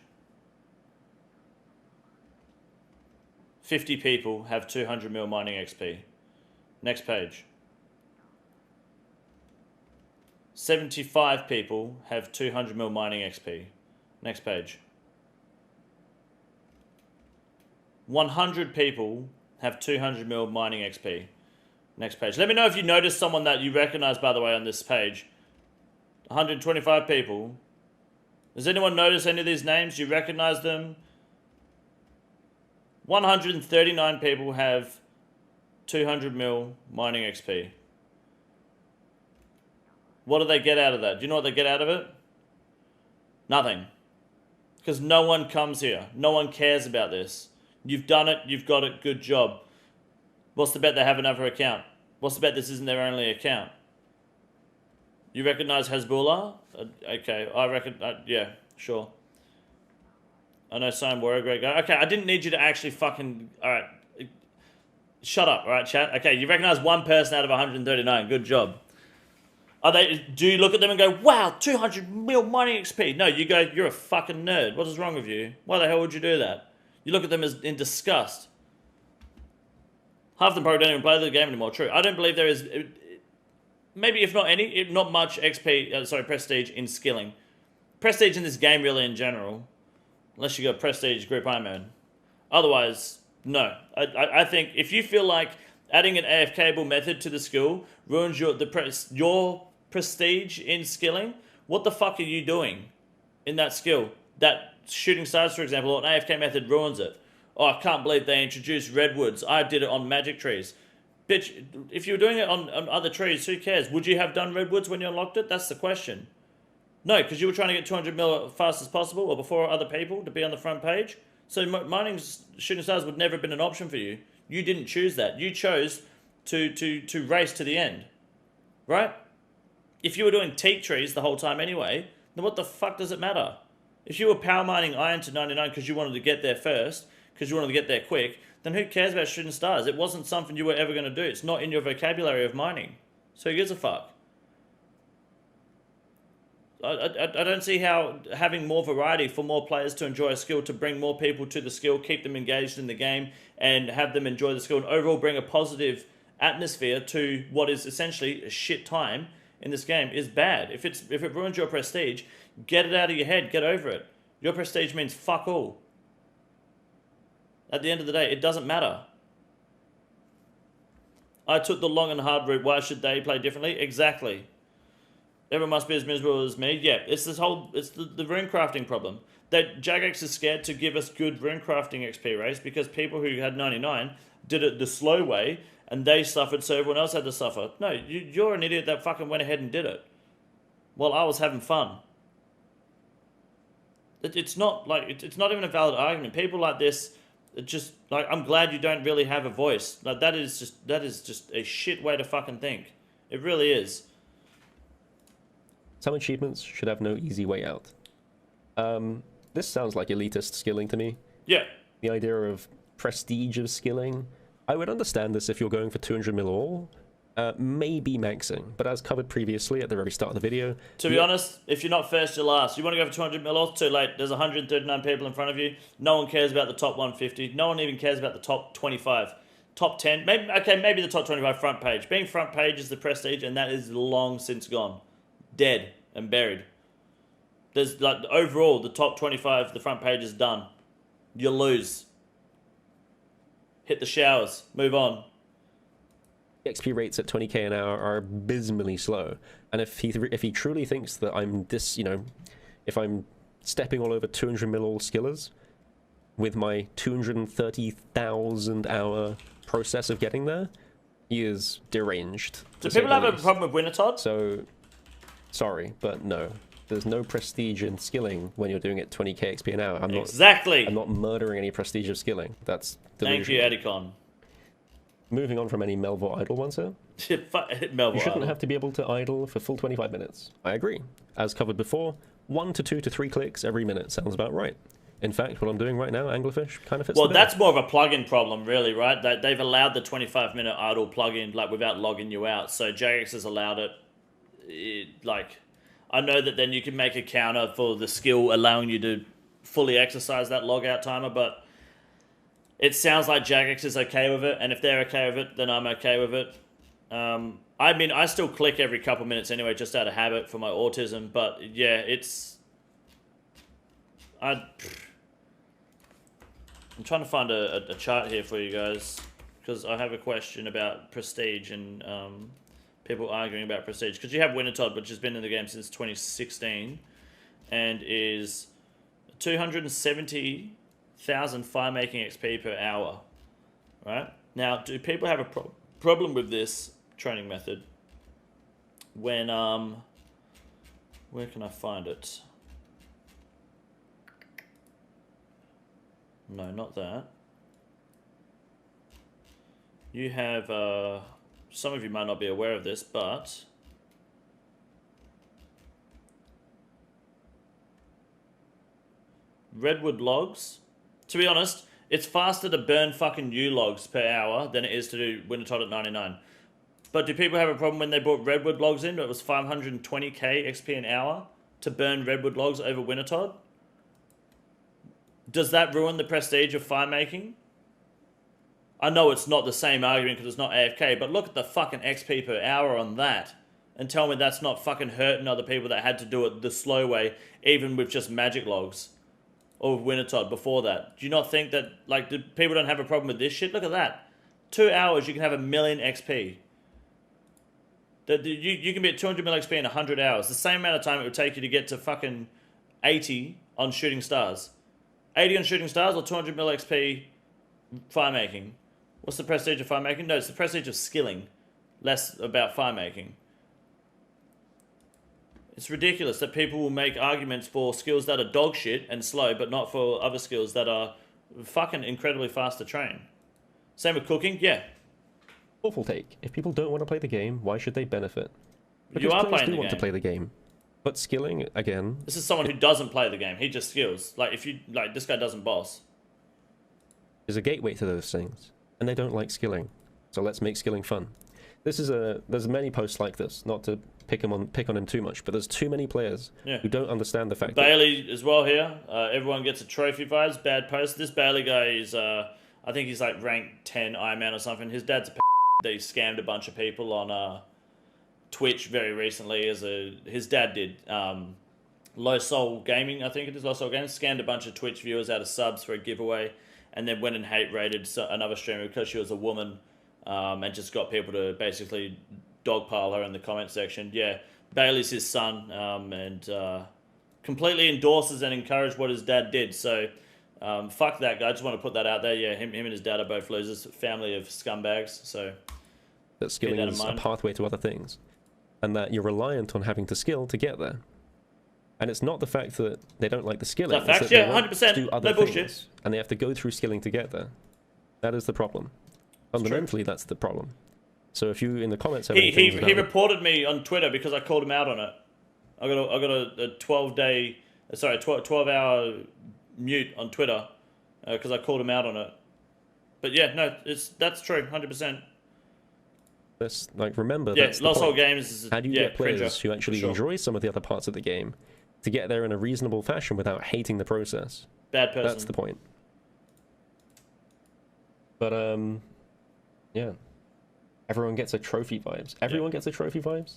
50 people have 200 mil mining XP. Next page. 75 people have 200 mil mining XP. Next page. 100 people have 200 mil mining XP. Next page. Let me know if you notice someone that you recognize, by the way, on this page. 125 people. Does anyone notice any of these names? You recognize them? 139 people have 200 mil mining XP. What do they get out of that? Do you know what they get out of it? Nothing. Because no one comes here. No one cares about this. You've done it. You've got it. Good job. What's the bet they have another account? What's the bet this isn't their only account? You recognize Hezbollah? Okay, I reckon... yeah, sure. I know Simon were a great guy. Okay, I didn't need you to actually fucking... Alright. Shut up, alright, chat? Okay, you recognize one person out of 139. Good job. Do you look at them and go, wow, 200 mil mining XP? No, you go, you're a fucking nerd. What is wrong with you? Why the hell would you do that? You look at them as in disgust. Half of them probably don't even play the game anymore. True. I don't believe there is, maybe if not much XP, prestige in skilling. Prestige in this game really in general. Unless you got prestige group Ironman. Otherwise, no. I think if you feel like adding an AFK-able method to the skill ruins your prestige in skilling, what the fuck are you doing in that skill? That shooting stars, for example, or an AFK method ruins it. Oh, I can't believe they introduced redwoods. I did it on magic trees. Bitch, if you were doing it on other trees, who cares? Would you have done redwoods when you unlocked it? That's the question. No, because you were trying to get 200 mil as fast as possible or before other people to be on the front page. So mining shooting stars would never have been an option for you. You didn't choose that. You chose to race to the end. Right? If you were doing teak trees the whole time anyway, then what the fuck does it matter? If you were power mining iron to 99 because you wanted to get there first, because you wanted to get there quick, then who cares about shooting stars? It wasn't something you were ever going to do. It's not in your vocabulary of mining. So who gives a fuck? I don't see how having more variety for more players to enjoy a skill, to bring more people to the skill, keep them engaged in the game, and have them enjoy the skill, and overall bring a positive atmosphere to what is essentially a shit time in this game is bad. If it ruins your prestige, get it out of your head. Get over it. Your prestige means fuck all. At the end of the day, it doesn't matter. I took the long and hard route. Why should they play differently? Exactly. Everyone must be as miserable as me. Yeah, it's this whole, it's the rune crafting problem. That Jagex is scared to give us good rune crafting XP race because people who had 99 did it the slow way and they suffered, so everyone else had to suffer. No, you're an idiot that fucking went ahead and did it while I was having fun. It's not like, it's not even a valid argument. People like this, it just, like, I'm glad you don't really have a voice. Like, that is just a shit way to fucking think. It really is.
Some achievements should have no easy way out. This sounds like elitist skilling to me.
Yeah.
The idea of prestige of skilling. I would understand this if you're going for 200 mil all. Maybe maxing, but as covered previously at the very start of the video...
To be honest, if you're not first, you're last. You want to go for 200 mil all, too late. There's 139 people in front of you. No one cares about the top 150. No one even cares about the top 25. Top 10. Maybe the top 25 front page. Being front page is the prestige, and that is long since gone. Dead and buried. There's, like, overall, the top 25, the front page is done. You lose. Hit the showers. Move on.
XP rates at 20k an hour are abysmally slow, and if he truly thinks that I'm this, you know, if I'm stepping all over 200 mil all skillers with my 230,000 hour process of getting there, he is deranged.
Do people have a problem with Wintertodt?
So, sorry, but no. There's no prestige in skilling when you're doing it 20k XP an hour. I'm not murdering any prestige of skilling. That's delusional.
Thank you, Adicon.
Moving on from any Melville idle ones here.
Melville
you shouldn't have to be able to idle for full 25 minutes. I agree. As covered before, 1 to 2 to 3 clicks every minute sounds about right. In fact, what I'm doing right now, Anglerfish, kind of fits the bill.
That's more of a plugin problem, really, right? They've allowed the 25-minute idle plugin, like, without logging you out. So Jagex has allowed it. Like, I know that then you can make a counter for the skill allowing you to fully exercise that logout timer, but it sounds like Jagex is okay with it, and if they're okay with it, then I'm okay with it. I mean, I still click every couple minutes anyway, just out of habit for my autism, but yeah, it's... I'm trying to find a chart here for you guys, because I have a question about prestige and people arguing about prestige. Because you have Wintertodt, which has been in the game since 2016, and is 270,000 fire making XP per hour, right? Now, do people have a problem with this training method? When, where can I find it? No, not that. You have, some of you might not be aware of this, but redwood logs, to be honest, it's faster to burn fucking U logs per hour than it is to do Wintertodt at 99. But do people have a problem when they brought redwood logs in? It was 520k XP an hour to burn redwood logs over Wintertodt. Does that ruin the prestige of fire making? I know it's not the same argument because it's not AFK, but look at the fucking XP per hour on that. And tell me that's not fucking hurting other people that had to do it the slow way, even with just magic logs. Or with Wintertodt before that. Do you not think that, like, people don't have a problem with this shit? Look at that. 2 hours, you can have 1 million XP. You can be at 200 mil XP in 100 hours. The same amount of time it would take you to get to fucking 80 on Shooting Stars. 80 on Shooting Stars or 200 mil XP fire making. What's the prestige of fire making? No, it's the prestige of skilling. Less about fire making. It's ridiculous that people will make arguments for skills that are dog shit and slow, but not for other skills that are fucking incredibly fast to train. Same with cooking, yeah.
Awful take. If people don't want to play the game, why should they benefit? Because
you are
players
playing
do
the
want
game.
to play the game. But skilling, again...
This is someone who doesn't play the game. He just skills. Like, if you... Like, this guy doesn't boss.
There's a gateway to those things. And they don't like skilling. So let's make skilling fun. This is a... There's many posts like this. Not to pick on him too much, but there's too many players who don't understand the fact
Bailey as well here. Everyone gets a trophy vibes. Bad post. This Bailey guy is... I think he's like ranked 10 Ironman or something. His dad's a that he scammed a bunch of people on Twitch very recently. His dad did. Low Soul Gaming, I think it is. Low Soul Gaming scammed a bunch of Twitch viewers out of subs for a giveaway, and then went and hate rated another streamer because she was a woman, and just got people to basically dogpile her in the comment section. Yeah, Bailey's his son, and completely endorses and encouraged what his dad did. So fuck that guy. I just want to put that out there. Yeah, him and his dad are both losers. Family of scumbags. So
that skilling is a pathway to other things, and that you're reliant on having to skill to get there. And it's not the fact that they don't like the skilling.
Is that fact? Yeah, 100%.
Do other
no bullshit.
Things, and they have to go through skilling to get there. That is the problem. Fundamentally, that's the problem. So if you in the comments have
he reported me on Twitter because I called him out on it. I got a 12-hour mute on Twitter because I called him out on it. But yeah, no, that's true, 100%.
That's like remember.
Yeah,
that's
Lost Hole Games is
how do you get players who actually enjoy some of the other parts of the game to get there in a reasonable fashion without hating the process?
Bad person.
That's the point. But yeah, everyone gets a trophy vibes. Everyone gets a trophy vibes.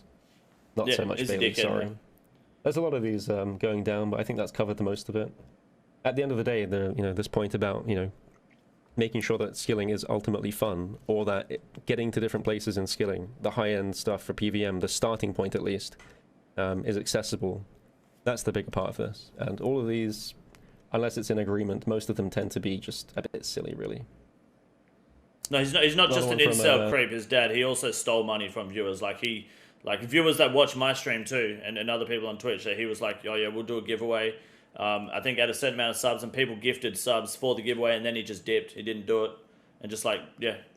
Not so much Bailey. Sorry. There's a lot of these going down, but I think that's covered the most of it. At the end of the day, this point about making sure that skilling is ultimately fun, or that getting to different places in skilling, the high-end stuff for PVM, the starting point at least, is accessible. That's the bigger part of this. And all of these, unless it's in agreement, most of them tend to be just a bit silly, really.
No, he's not just an incel creep, his dad. He also stole money from viewers. Like viewers that watch my stream too, and other people on Twitch, that he was like, oh yeah, we'll do a giveaway. I think at a certain amount of subs, and people gifted subs for the giveaway, and then he just dipped. He didn't do it, and just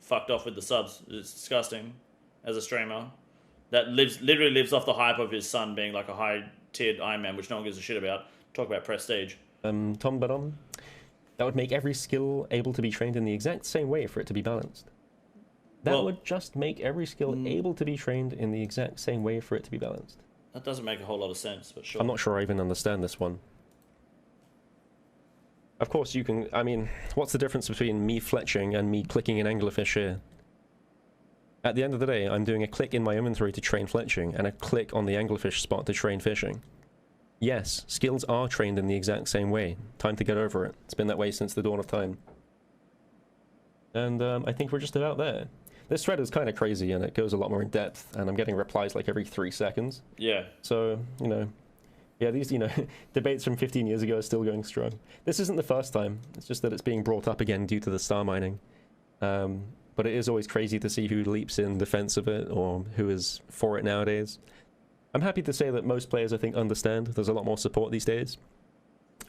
fucked off with the subs. It's disgusting. As a streamer, that literally lives off the hype of his son being like a high-tiered Ironman, which no one gives a shit about. Talk about prestige.
Tom Badon, that would make every skill able to be trained in the exact same way for it to be balanced. That would just make every skill able to be trained in the exact same way for it to be balanced.
That doesn't make a whole lot of sense, but sure.
I'm not sure I even understand this one. Of course, you can... I mean, what's the difference between me fletching and me clicking an anglerfish here? At the end of the day, I'm doing a click in my inventory to train fletching, and a click on the anglerfish spot to train fishing. Yes, skills are trained in the exact same way. Time to get over it. It's been that way since the dawn of time. And I think we're just about there. This thread is kind of crazy, and it goes a lot more in depth, and I'm getting replies like every 3 seconds. Yeah. So, yeah, these, debates from 15 years ago are still going strong. This isn't the first time. It's just that it's being brought up again due to the star mining. But it is always crazy to see who leaps in defense of it, or who is for it nowadays. I'm happy to say that most players, I think, understand. There's a lot more support these days.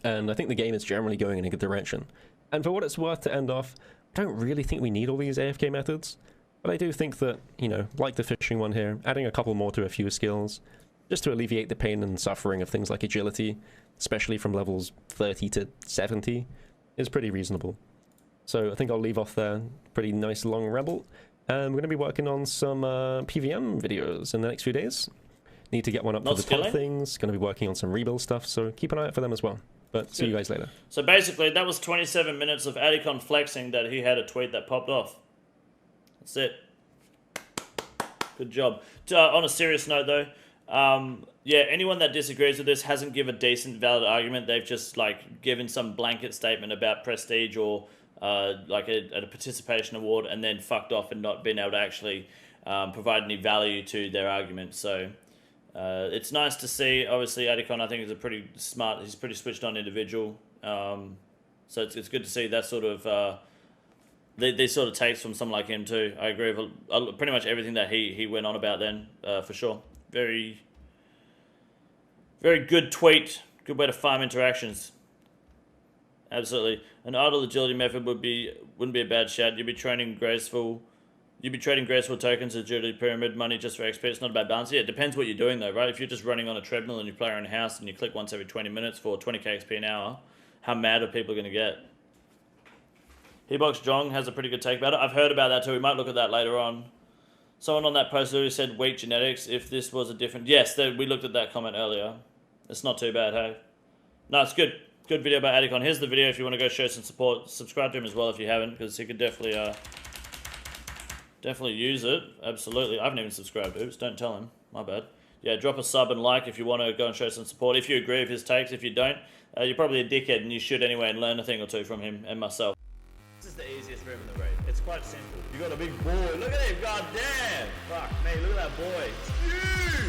And I think the game is generally going in a good direction. And for what it's worth to end off, I don't really think we need all these AFK methods. But I do think that, like the fishing one here, adding a couple more to a few skills, just to alleviate the pain and suffering of things like agility, especially from levels 30 to 70, is pretty reasonable. So I think I'll leave off there. Pretty nice long rebel. I'm going to be working on some PVM videos in the next few days. Need to get one up for the top things. Going to be working on some rebuild stuff, so keep an eye out for them as well. But see you guys later. So basically, that was 27 minutes of Adicon flexing that he had a tweet that popped off. That's it. Good job. On a serious note, though, yeah, anyone that disagrees with this hasn't given a decent, valid argument. They've just given some blanket statement about prestige or a participation award, and then fucked off and not been able to actually provide any value to their argument. So it's nice to see. Obviously, Adicon, I think, is a pretty smart. He's a pretty switched on individual. So it's good to see that sort of. These sort of takes from someone like him too. I agree with pretty much everything that he went on about then, for sure. Very, very good tweet. Good way to farm interactions. Absolutely. An idle agility method wouldn't be a bad shout. You'd be trading graceful tokens, agility pyramid, money just for XP. It's not about balance. Yeah, it depends what you're doing though, right? If you're just running on a treadmill and you play around a house and you click once every 20 minutes for 20k XP an hour, how mad are people going to get? P.O Box Jong has a pretty good take about it. I've heard about that too. We might look at that later on. Someone on that post literally said weak genetics. If this was a different... Yes, we looked at that comment earlier. It's not too bad, hey? No, it's good. Good video about Adicon. Here's the video if you want to go show some support. Subscribe to him as well if you haven't, because he could definitely use it. Absolutely. I haven't even subscribed. Oops, don't tell him. My bad. Yeah, drop a sub and like if you want to go and show some support. If you agree with his takes. If you don't, you're probably a dickhead and you should anyway and learn a thing or two from him and myself.
is the easiest room in the raid. It's quite simple. You got a big boy. Look at him. God damn. Fuck me. Look at that boy. It's huge.